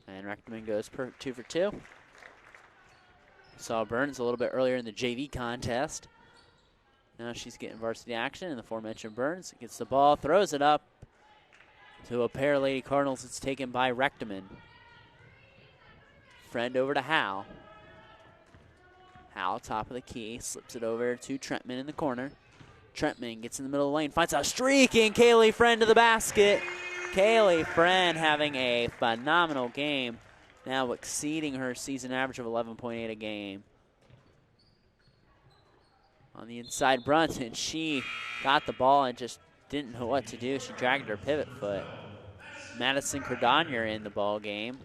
And Rechterman goes 2 for 2. Saw Burns a little bit earlier in the JV contest. Now she's getting varsity action, and the aforementioned Burns gets the ball, throws it up to a pair of Lady Cardinals. It's taken by Rechterman. Friend over to Hal. Hal, top of the key, slips it over to Trentman in the corner. Trentman gets in the middle of the lane, finds a streaking Kaylee Friend to the basket. Kaylee Friend having a phenomenal game, now exceeding her season average of 11.8 a game. On the inside, Brunson, she got the ball and just didn't know what to do. She dragged her pivot foot. Madison Cordonier in the ball game.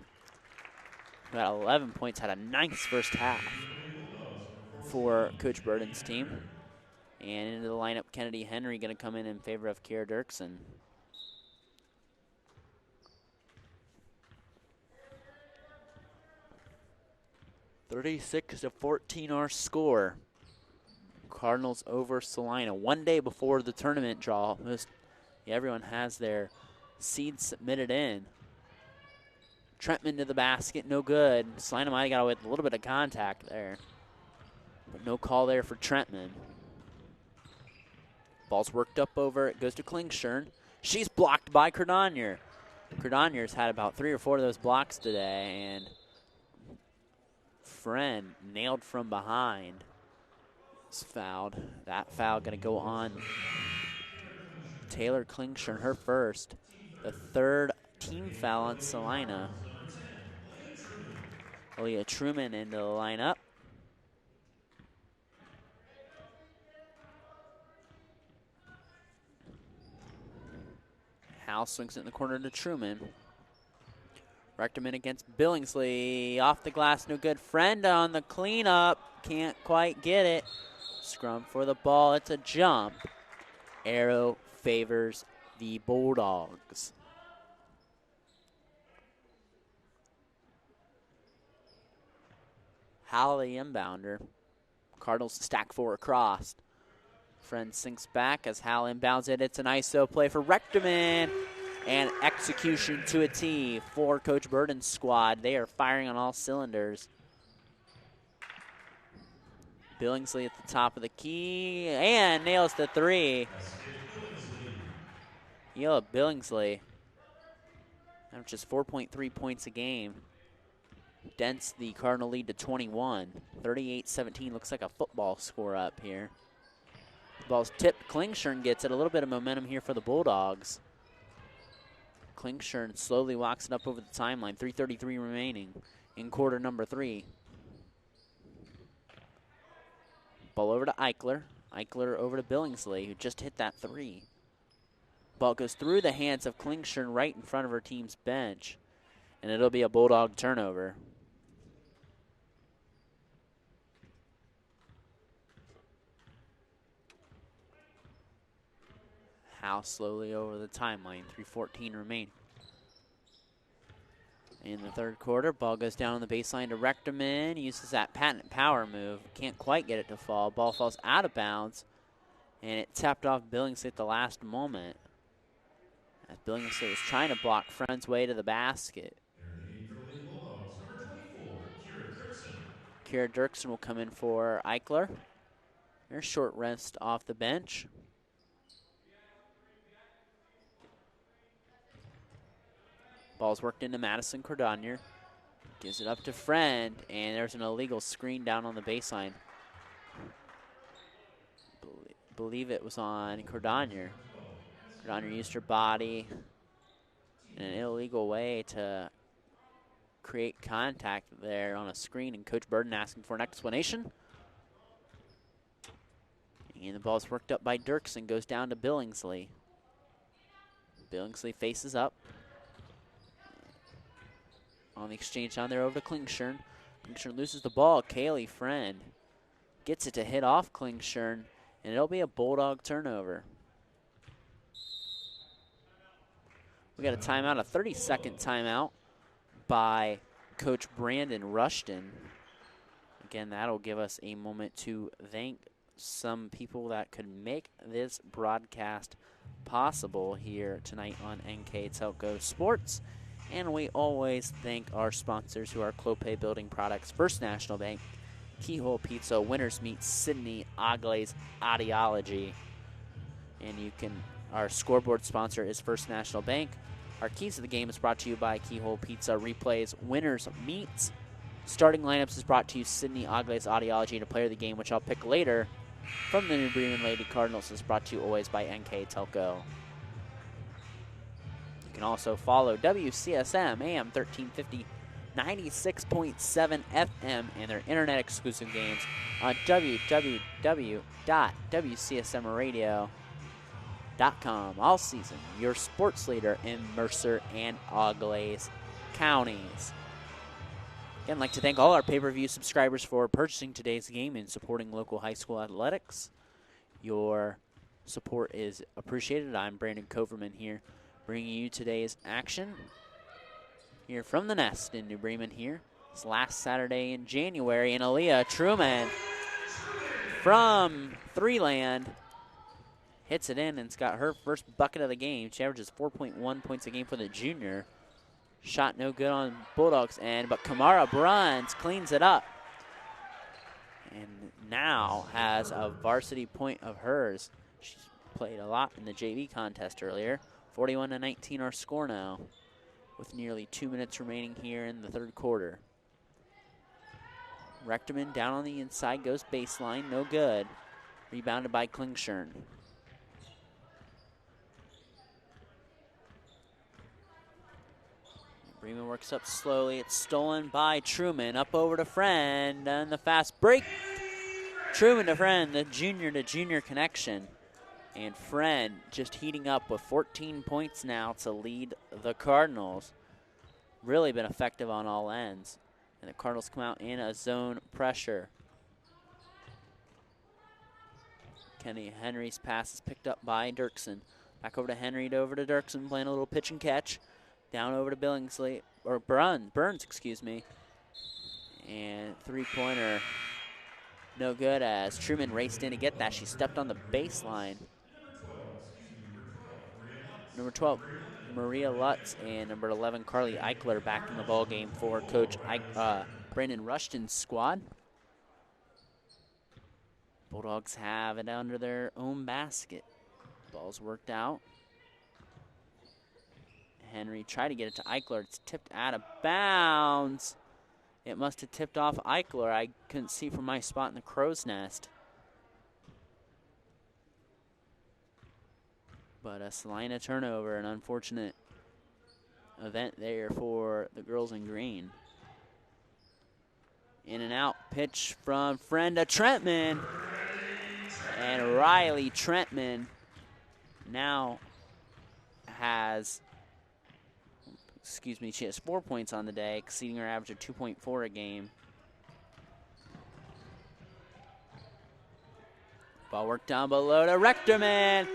Got 11 points, had a nice first half for Coach Burden's team. And into the lineup, Kennedy Henry going to come in favor of Kiera Dirksen. (36-14) our score. Cardinals over Celina. 1 day before the tournament draw. Everyone has their seeds submitted in. Trentman to the basket, no good. Celina might have got away with a little bit of contact there, but no call there for Trentman. Ball's worked up over, it goes to Klingshirn. She's blocked by Cordonier. Cordonier's had about 3 or 4 of those blocks today, and Friend nailed from behind. Is fouled. That foul going to go on Taylor Klingshirn, her first. The third team foul on Celina. Aaliyah Truman into the lineup. Hal swings it in the corner to Truman. Rechterman against Billingsley. Off the glass, no good. Friend on the cleanup. Can't quite get it. Scrum for the ball. It's a jump. Arrow favors the Bulldogs. Hal the inbounder. Cardinals stack 4 across. Friend sinks back as Hal inbounds it. It's an ISO play for Rechterman. And execution to a T for Coach Burden's squad. They are firing on all cylinders. Billingsley at the top of the key and nails the 3. Yella Billingsley, averages 4.3 points a game. Dents the Cardinal lead to 21. 38-17, looks like a football score up here. The ball's tipped. Klingshirn gets it. A little bit of momentum here for the Bulldogs. Klingshirn slowly walks it up over the timeline. 3:33 remaining in quarter number 3. Ball over to Eichler. Eichler over to Billingsley, who just hit that 3. Ball goes through the hands of Klingshirn right in front of her team's bench, and it'll be a Bulldog turnover. House slowly over the timeline. 3:14 remain. In the third quarter, ball goes down on the baseline to Rechterman. He uses that patent power move. Can't quite get it to fall. Ball falls out of bounds, and it tapped off Billingsley at the last moment. As Billingsley was trying to block Friend's way to the basket. Kiera Dirksen will come in for Eichler. There's short rest off the bench. Ball's worked into Madison Cordonier. Gives it up to Friend, and there's an illegal screen down on the baseline. Believe it was on Cordonier. Cordonier used her body in an illegal way to create contact there on a screen, and Coach Burden asking for an explanation. And the ball's worked up by Dirksen, goes down to Billingsley. Billingsley faces up. On the exchange down there over to Klingshirn. Klingshirn loses the ball. Kaylee Friend gets it to hit off Klingshirn, and it'll be a Bulldog turnover. We got a timeout, a 30-second timeout by Coach Brandon Rushton. Again, that'll give us a moment to thank some people that could make this broadcast possible here tonight on NKTelco Sports. And we always thank our sponsors who are Clopay Building Products, First National Bank, Keyhole Pizza, Winners Meat, Sydney, Oglaze, Audiology. And our scoreboard sponsor is First National Bank. Our keys to the game is brought to you by Keyhole Pizza, Replays, Winners Meats. Starting lineups is brought to you Sydney, Oglaze, Audiology, and a player of the game, which I'll pick later from the New Bremen Lady Cardinals, is brought to you always by NKTelco. You can also follow WCSM AM 1350, 96.7 FM, and their internet-exclusive games on www.wcsmradio.com all season. Your sports leader in Mercer and Auglaize counties. Again, I'd like to thank all our pay-per-view subscribers for purchasing today's game and supporting local high school athletics. Your support is appreciated. I'm Brandon Coverman here, bringing you today's action here from the Nest in New Bremen here. It's last Saturday in January, and Aaliyah Truman from Three-Land hits it in, and it's got her first bucket of the game. She averages 4.1 points a game for the junior. Shot no good on Bulldogs' end, but Kamara Bruns cleans it up and now has a varsity point of hers. She's played a lot in the JV contest earlier. 41-19 our score now, with nearly 2 minutes remaining here in the third quarter. Rechterman down on the inside, goes baseline, no good. Rebounded by Klingshirn. Bremen works up slowly. It's stolen by Truman. Up over to Friend, and the fast break. Truman to Friend, the junior-to-junior connection. And Friend just heating up with 14 points now to lead the Cardinals. Really been effective on all ends. And the Cardinals come out in a zone pressure. Kenny Henry's pass is picked up by Dirksen. Back over to Henry, over to Dirksen, playing a little pitch and catch. Down over to Billingsley, or Burns, excuse me. And three-pointer, no good as Truman raced in to get that. She stepped on the baseline. Number 12, Maria Lutz, and number 11, Carly Eichler back in the ball game for Coach Brandon Rushton's squad. Bulldogs have it under their own basket. Ball's worked out. Henry tried to get it to Eichler. It's tipped out of bounds. It must have tipped off Eichler. I couldn't see from my spot in the crow's nest. But a Celina turnover, an unfortunate event there for the girls in green. In and out pitch from Friend to Trentman. And Riley Trentman now has, she has 4 points on the day, exceeding her average of 2.4 a game. Ball worked down below to Rechterman.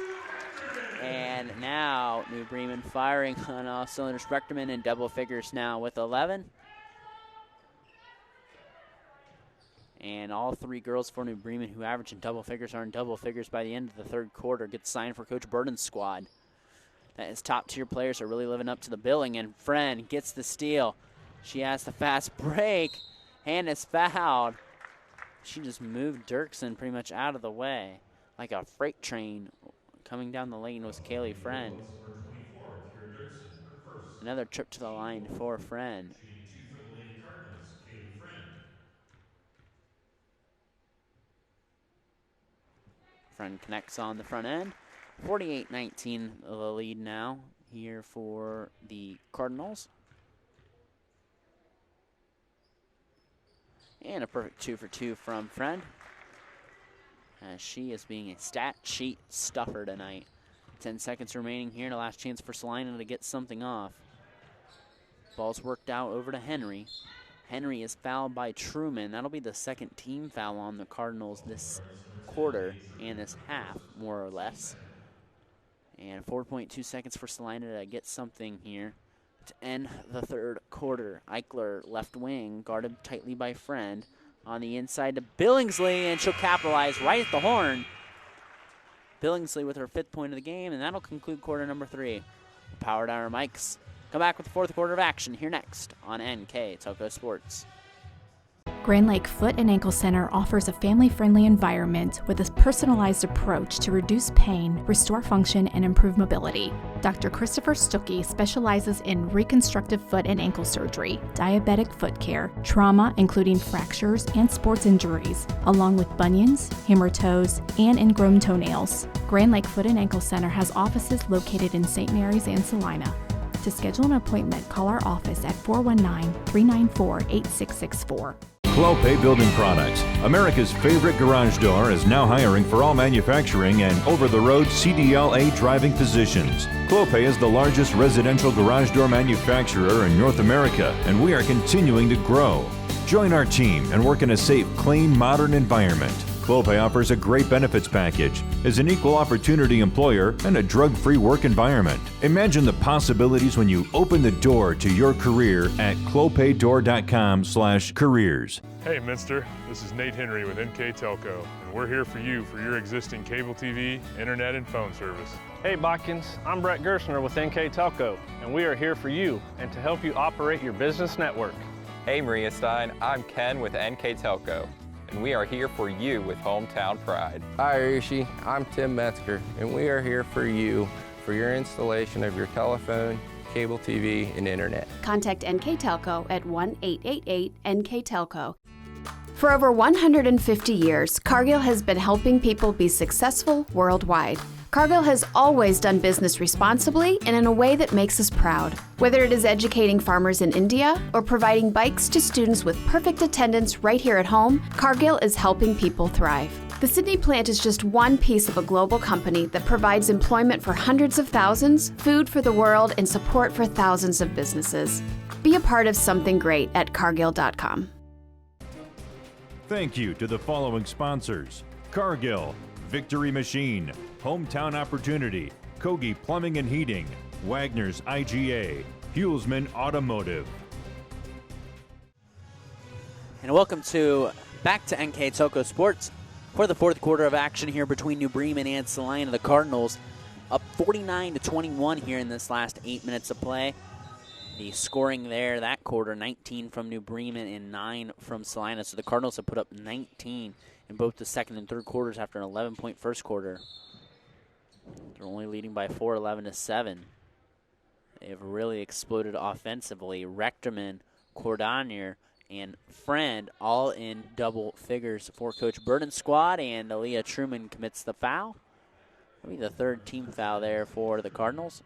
And now New Bremen firing on all cylinders. Rechterman in double figures now with 11. And all three girls for New Bremen who average in double figures are in double figures by the end of the third quarter. Good sign for Coach Burden's squad. That his top-tier players are really living up to the billing, and Friend gets the steal. She has the fast break. Hand is fouled. She just moved Dirksen pretty much out of the way like a freight train. Coming down the lane was Kaylee Friend. Another trip to the line for Friend. Friend connects on the front end. 48-19 the lead now here for the Cardinals. And a perfect 2 for 2 from Friend, as she is being a stat sheet stuffer tonight. 10 seconds remaining here, and a last chance for Celina to get something off. Ball's worked out over to Henry. Henry is fouled by Truman. That'll be the second team foul on the Cardinals this quarter and this half, more or less. And 4.2 seconds for Celina to get something here to end the third quarter. Eichler, left wing, guarded tightly by Friend. On the inside to Billingsley, and she'll capitalize right at the horn. Billingsley with her 5th point of the game, and that'll conclude quarter number 3. Powered Hour mics. Come back with the fourth quarter of action here next on NKTelco Sports. Grand Lake Foot and Ankle Center offers a family-friendly environment with a personalized approach to reduce pain, restore function, and improve mobility. Dr. Christopher Stuckey specializes in reconstructive foot and ankle surgery, diabetic foot care, trauma including fractures and sports injuries, along with bunions, hammer toes, and ingrown toenails. Grand Lake Foot and Ankle Center has offices located in St. Mary's and Celina. To schedule an appointment, call our office at 419-394-8664. Clopay Building Products, America's favorite garage door, is now hiring for all manufacturing and over-the-road CDLA driving positions. Clopay is the largest residential garage door manufacturer in North America, and we are continuing to grow. Join our team and work in a safe, clean, modern environment. Clopay offers a great benefits package, is an equal opportunity employer, and a drug-free work environment. Imagine the possibilities when you open the door to your career at clopaydoor.com/careers. Hey Minster, this is Nate Henry with NKTelco, and we're here for you for your existing cable TV, internet, and phone service. Hey Botkins, I'm Brett Gerstner with NKTelco, and we are here for you and to help you operate your business network. Hey Maria Stein, I'm Ken with NKTelco, and we are here for you with hometown pride. Hi Rishi, I'm Tim Metzger, and we are here for you for your installation of your telephone, cable TV, and internet. Contact NKTelco at 1-888-NKTelco. For over 150 years, Cargill has been helping people be successful worldwide. Cargill has always done business responsibly and in a way that makes us proud. Whether it is educating farmers in India or providing bikes to students with perfect attendance right here at home, Cargill is helping people thrive. The Sydney plant is just one piece of a global company that provides employment for hundreds of thousands, food for the world, and support for thousands of businesses. Be a part of something great at Cargill.com. Thank you to the following sponsors: Cargill, Victory Machine, Hometown Opportunity, Kogi Plumbing and Heating, Wagner's IGA, Hulsman Automotive. And welcome back to NKTelco Sports for the fourth quarter of action here between New Bremen and Celina. The Cardinals up 49-21 here in this last 8 minutes of play. The scoring there that quarter, 19 from New Bremen and 9 from Celina. So the Cardinals have put up 19 in both the second and third quarters after an 11-point first quarter. They're only leading by 4, 11-7. They have really exploded offensively. Rechterman, Cordonier, and Friend all in double figures for Coach Burden's squad, and Aaliyah Truman commits the foul. That'll be the third team foul there for the Cardinals.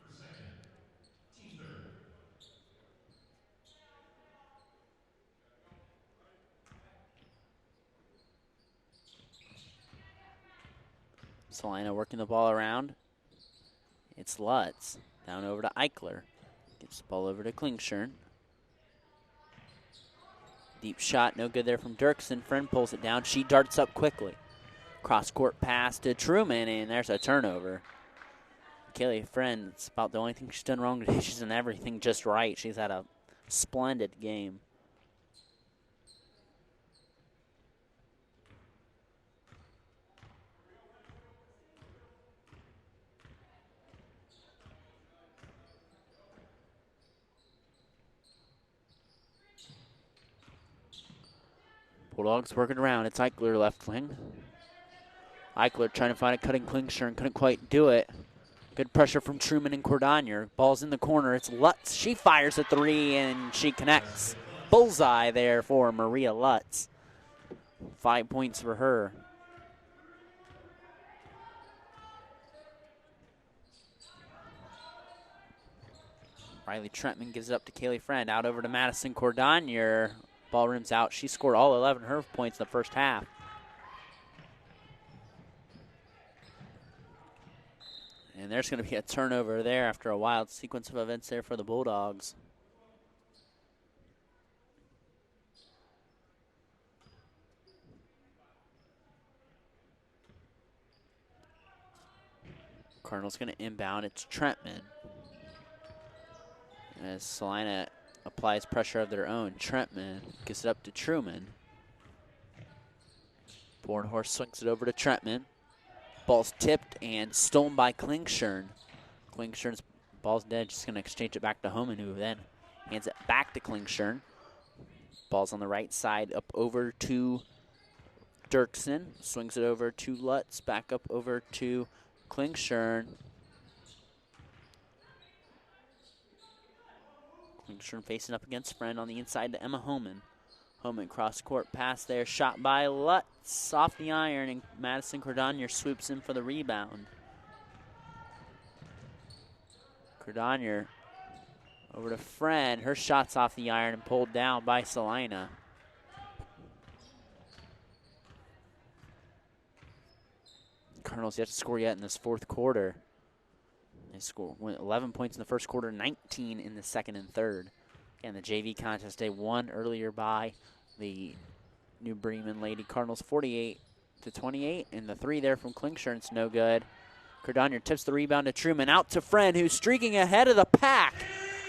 Celina working the ball around. It's Lutz. Down over to Eichler. Gives the ball over to Klingshirn. Deep shot, no good there from Dirksen. Friend pulls it down. She darts up quickly. Cross-court pass to Truman, and there's a turnover. Kaylee Friend, it's about the only thing she's done wrong today. She's done everything just right. She's had a splendid game. Bulldogs working around. It's Eichler left wing. Eichler trying to find a cutting Klingshirn. Couldn't quite do it. Good pressure from Truman and Cordonier. Ball's in the corner. It's Lutz. She fires a three, and she connects. Bullseye there for Maria Lutz. 5 points for her. Riley Trentman gives it up to Kaylee Friend. Out over to Madison Cordonier. Ball rims out. She scored all 11 of her points in the first half. And there's going to be a turnover there after a wild sequence of events there for the Bulldogs. Cardinals going to inbound. It's Trentman. As Celina applies pressure of their own. Trentman gives it up to Truman. Bornhorst swings it over to Trentman. Ball's tipped and stolen by Klingshirn. Klingshirn's ball's dead. Just going to exchange it back to Homan, who then hands it back to Klingshirn. Ball's on the right side, up over to Dirksen. Swings it over to Lutz. Back up over to Klingshirn. Klingshirn facing up against Friend on the inside to Emma Homan. Homan cross-court pass there, shot by Lutz off the iron, and Madison Cordonier swoops in for the rebound. Cordonier over to Friend. Her shot's off the iron and pulled down by Celina. Cardinals yet to score yet in this fourth quarter. They went 11 points in the first quarter, 19 in the second and third. Again, the JV contest day won earlier by the New Bremen Lady Cardinals, 48-28, and the three there from Klingshirn's no good. Cordonier tips the rebound to Truman, out to Friend, who's streaking ahead of the pack.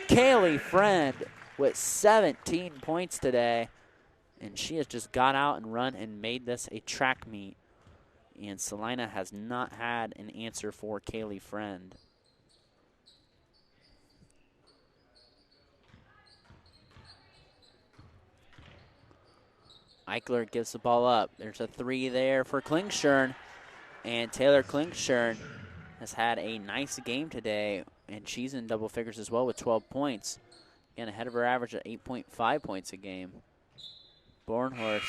Kaylee Friend with 17 points today, and she has just got out and run and made this a track meet. And Celina has not had an answer for Kaylee Friend. Eichler gives the ball up. There's a three there for Klingshirn. And Taylor Klingshirn has had a nice game today, and she's in double figures as well with 12 points. Again, ahead of her average at 8.5 points a game. Bornhorst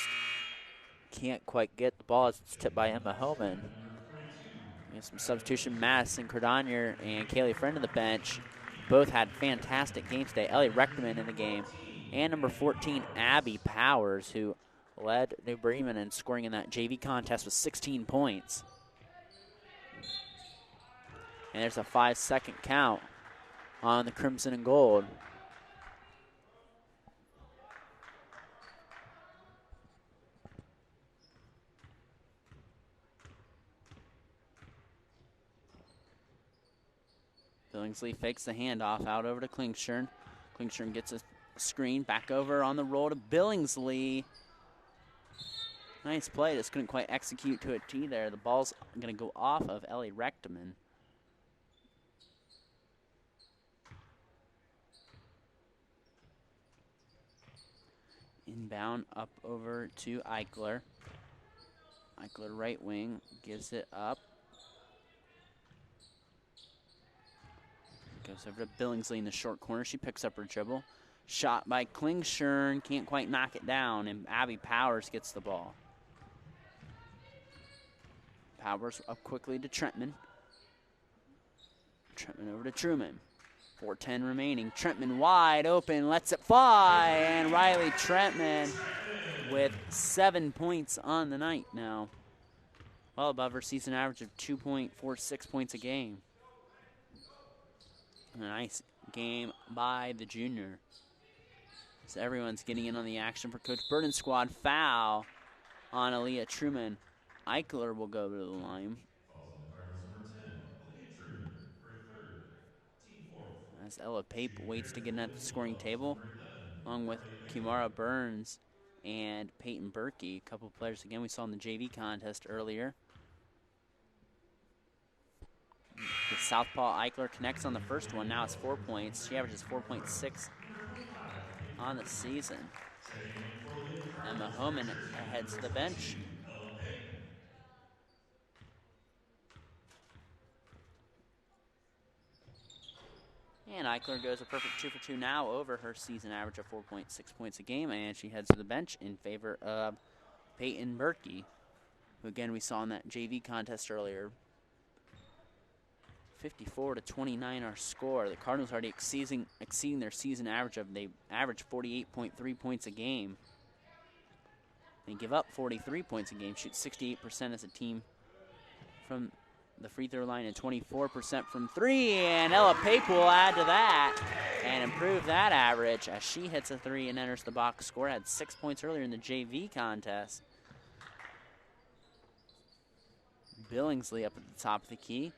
can't quite get the ball as it's tipped by Emma Homan. And some substitution. Madison Cordonier and Kaylee Friend on the bench. Both had fantastic games today. Ellie Rechtman in the game. And number 14, Abby Powers, who led New Bremen in scoring in that JV contest with 16 points. And there's a 5-second count on the Crimson and Gold. Billingsley fakes the handoff out over to Klingshirn. Klingshirn gets a screen back over on the roll to Billingsley. Nice play, just couldn't quite execute to a tee there. The ball's going to go off of Ellie Rechtman. Inbound up over to Eichler. Eichler right wing, gives it up. Goes over to Billingsley in the short corner. She picks up her dribble. Shot by Klingshirn, can't quite knock it down, and Abby Powers gets the ball. Powers up quickly to Trentman. Trentman over to Truman. 4:10 remaining. Trentman wide open, lets it fly, and Riley Trentman with 7 points on the night now. Well above her season average of 2.46 points a game. A nice game by the junior. So everyone's getting in on the action for Coach Burton's squad. Foul on Aaliyah Truman. Eichler will go to the line. As Ella Pape waits to get at the scoring table, along with Kimara Burns and Peyton Berkey, a couple of players again we saw in the JV contest earlier. The southpaw Eichler connects on the first one. Now it's 4 points. She averages 4.6 on the season. Emma Homan heads to the bench. And Eichler goes a perfect 2 for 2 now over her season average of 4.6 points a game, and she heads to the bench in favor of Peyton Berkey, who again we saw in that JV contest earlier. 54-29 our score. The Cardinals already exceeding their season average of, they average 48.3 points a game. They give up 43 points a game, shoot 68% as a team from the free throw line and 24% from three, and Ella Pape will add to that and improve that average as she hits a three and enters the box score. Had 6 points earlier in the JV contest. Billingsley up at the top of the key.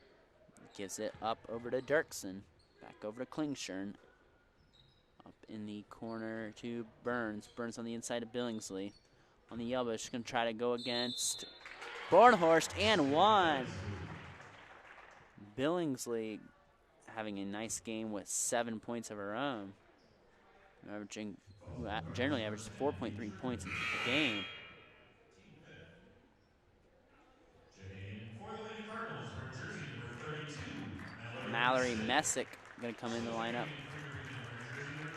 Gives it up over to Dirksen. Back over to Klingshirn. Up in the corner to Burns. Burns on the inside of Billingsley. On the elbow, she's going to try to go against Bornhorst and one. Billingsley having a nice game with 7 points of her own. Generally averages 4.3 points a game. Mallory Messick going to come in the lineup.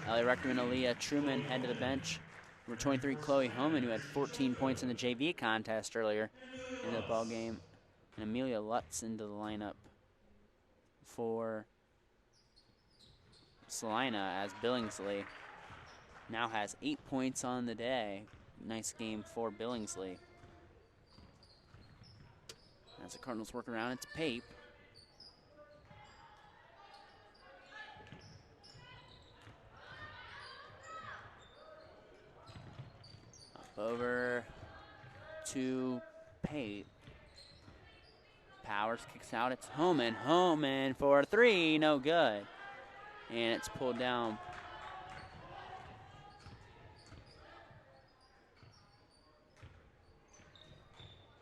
Ellie Reckerman, Aaliyah Truman head to the bench. Number 23, Chloe Homan, who had 14 points in the JV contest earlier in the ball game. And Amelia Lutz into the lineup for Celina as Billingsley now has 8 points on the day. Nice game for Billingsley. As the Cardinals work around, it's Pape. Over to Pape. Powers kicks out. It's Homan. Homan for three. No good. And it's pulled down.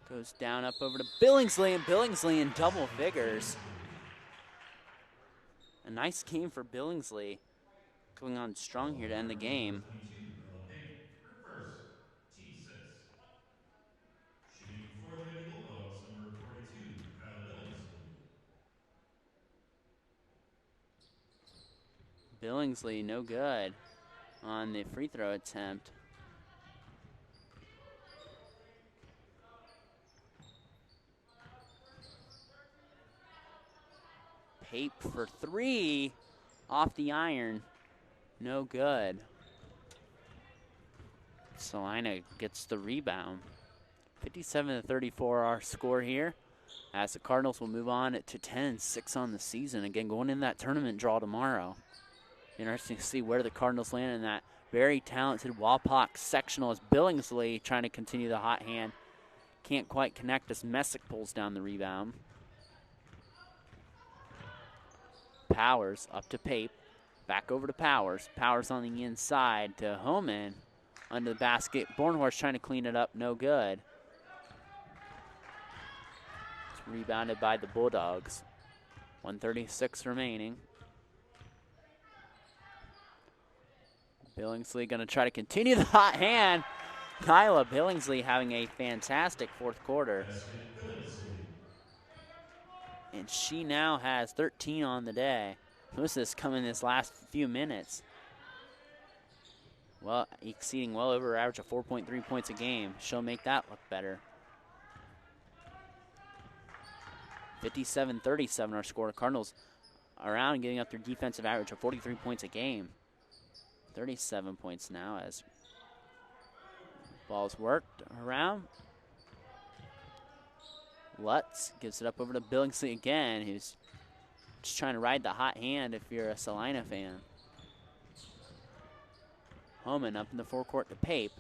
Goes down up over to Billingsley, and Billingsley in double figures. A nice game for Billingsley. Going on strong here to end the game. Billingsley, no good on the free throw attempt. Pape for three off the iron. No good. Celina gets the rebound. 57-34 our score here. As the Cardinals will move on to 10-6 on the season. Again, going in that tournament draw tomorrow. Interesting to see where the Cardinals land in that very talented Wapak sectional as Billingsley trying to continue the hot hand. Can't quite connect as Messick pulls down the rebound. Powers up to Pape. Back over to Powers. Powers on the inside to Homan. Under the basket. Bornhorst trying to clean it up. No good. It's rebounded by the Bulldogs. 1:36 remaining. Billingsley going to try to continue the hot hand. Kyla Billingsley having a fantastic fourth quarter. And she now has 13 on the day. Most of this coming in this last few minutes. Well, exceeding well over her average of 4.3 points a game. She'll make that look better. 57-37 our score. Cardinals around getting up their defensive average of 43 points a game. 37 points now as ball's worked around. Lutz gives it up over to Billingsley again, who's just trying to ride the hot hand if you're a Celina fan. Homan up in the forecourt to Pape.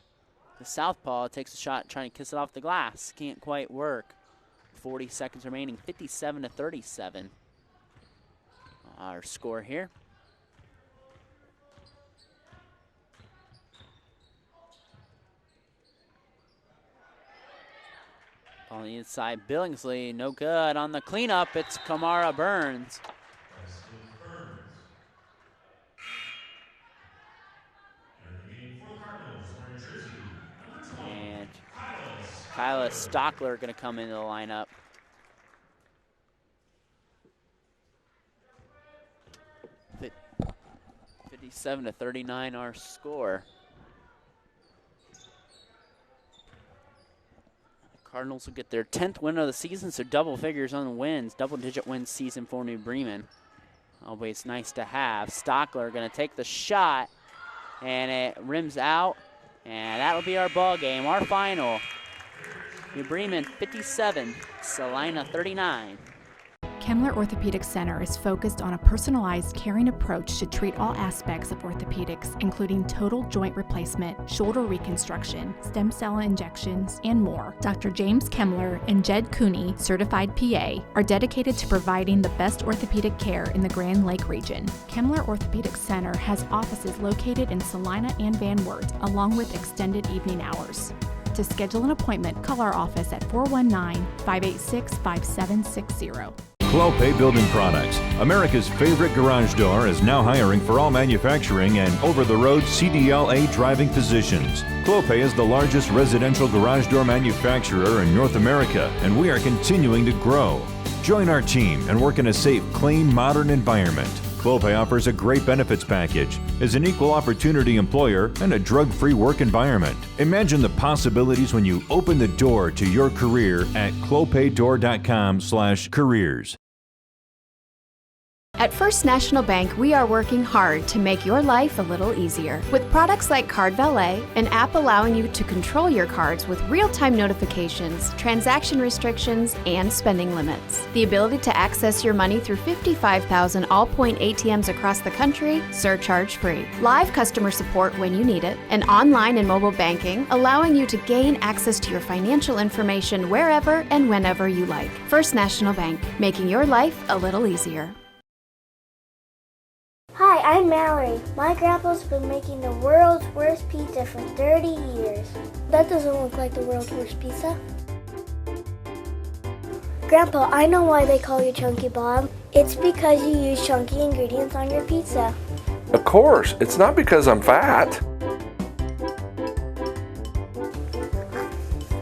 The southpaw takes a shot trying to kiss it off the glass. Can't quite work. 40 seconds remaining, 57-37. Our score here. On the inside, Billingsley, no good. On the cleanup, it's Kamara Burns. And Kyla Stockler going to come into the lineup. Fit 57-39 our score. Cardinals will get their 10th win of the season, so double figures on the wins, double-digit win season for New Bremen. Always nice to have. Stockler going to take the shot, and it rims out, and that'll be our ball game. Our final, New Bremen 57, Celina 39. Kemmler Orthopedic Center is focused on a personalized, caring approach to treat all aspects of orthopedics, including total joint replacement, shoulder reconstruction, stem cell injections, and more. Dr. James Kemmler and Jed Cooney, certified PA, are dedicated to providing the best orthopedic care in the Grand Lake region. Kemmler Orthopedic Center has offices located in Celina and Van Wert, along with extended evening hours. To schedule an appointment, call our office at 419-586-5760. Clopay Building Products, America's favorite garage door, is now hiring for all manufacturing and over-the-road CDLA driving positions. Clopay is the largest residential garage door manufacturer in North America, and we are continuing to grow. Join our team and work in a safe, clean, modern environment. Clopay offers a great benefits package, is an equal opportunity employer, and a drug-free work environment. Imagine the possibilities when you open the door to your career at clopaydoor.com/careers. At First National Bank, we are working hard to make your life a little easier. With products like Card Valet, an app allowing you to control your cards with real-time notifications, transaction restrictions, and spending limits. The ability to access your money through 55,000 all-point ATMs across the country, surcharge-free. Live customer support when you need it, and online and mobile banking, allowing you to gain access to your financial information wherever and whenever you like. First National Bank, making your life a little easier. Hi, I'm Mallory. My grandpa's been making the world's worst pizza for 30 years. That doesn't look like the world's worst pizza. Grandpa, I know why they call you Chunky Bob. It's because you use chunky ingredients on your pizza. Of course, it's not because I'm fat.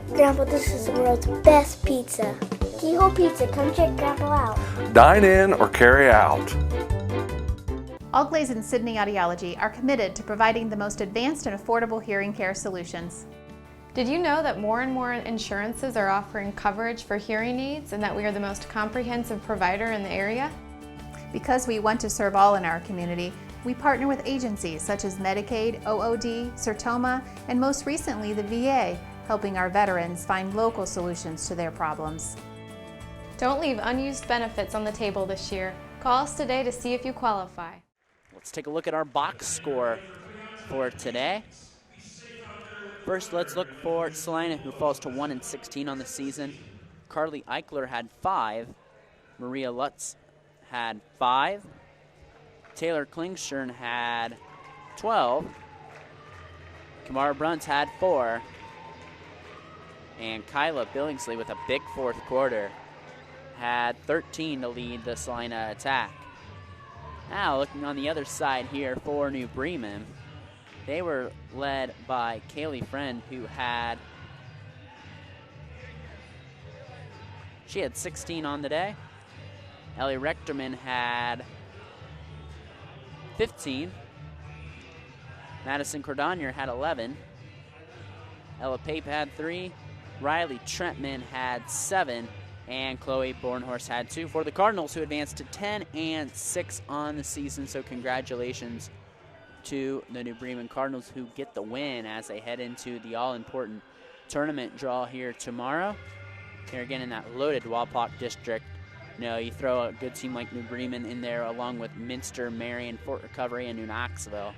Grandpa, this is the world's best pizza. Keyhole Pizza, come check Grandpa out. Dine in or carry out. Allglaze and Sydney Audiology are committed to providing the most advanced and affordable hearing care solutions. Did you know that more and more insurances are offering coverage for hearing aids and that we are the most comprehensive provider in the area? Because we want to serve all in our community, we partner with agencies such as Medicaid, OOD, Sertoma, and most recently the VA, helping our veterans find local solutions to their problems. Don't leave unused benefits on the table this year. Call us today to see if you qualify. Let's take a look at our box score for today. First, let's look for Celina, who falls to 1-16 on the season. Carly Eichler had 5. Maria Lutz had 5. Taylor Klingshern had 12. Kamara Bruns had 4. And Kyla Billingsley, with a big fourth quarter, had 13 to lead the Celina attack. Now, looking on the other side here for New Bremen, they were led by Kaylee Friend, who had 16 on the day. Ellie Rechterman had 15. Madison Cordonier had 11. Ella Pape had 3. Riley Trentman had 7. And Chloe Bornhorst had 2 for the Cardinals, who advanced to 10-6 on the season. So congratulations to the New Bremen Cardinals, who get the win as they head into the all-important tournament draw here tomorrow. Here again in that loaded Wapak district. You know, you throw a good team like New Bremen in there along with Minster, Marion, Fort Recovery, and New Knoxville.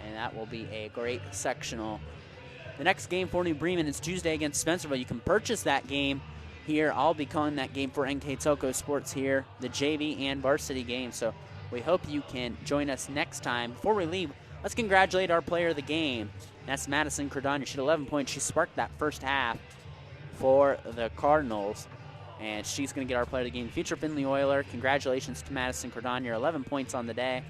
And that will be a great sectional. The next game for New Bremen is Tuesday against Spencerville. You can purchase that game here. I'll be calling that game for NKTelco Sports here, the JV and varsity game. So we hope you can join us next time. Before we leave, let's congratulate our player of the game. That's Madison Cordonier. She had 11 points. She sparked that first half for the Cardinals, and she's going to get our player of the game. Future Finley Oiler, congratulations to Madison Cordonier. 11 points on the day.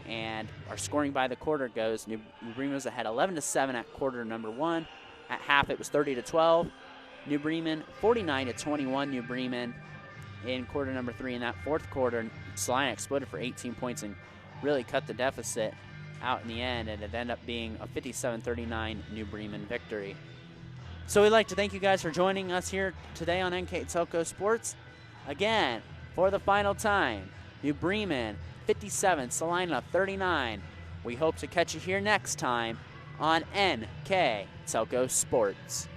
And our scoring by the quarter goes, New Bremen was ahead 11-7 at quarter number 1. At half, it was 30-12. New Bremen 49-21. New Bremen in quarter number 3. In that fourth quarter, Celina exploded for 18 points and really cut the deficit out in the end, and it ended up being a 57-39 New Bremen victory. So we'd like to thank you guys for joining us here today on NKTelco Sports. Again, for the final time, New Bremen 57, Celina 39. We hope to catch you here next time on NKTelco Sports.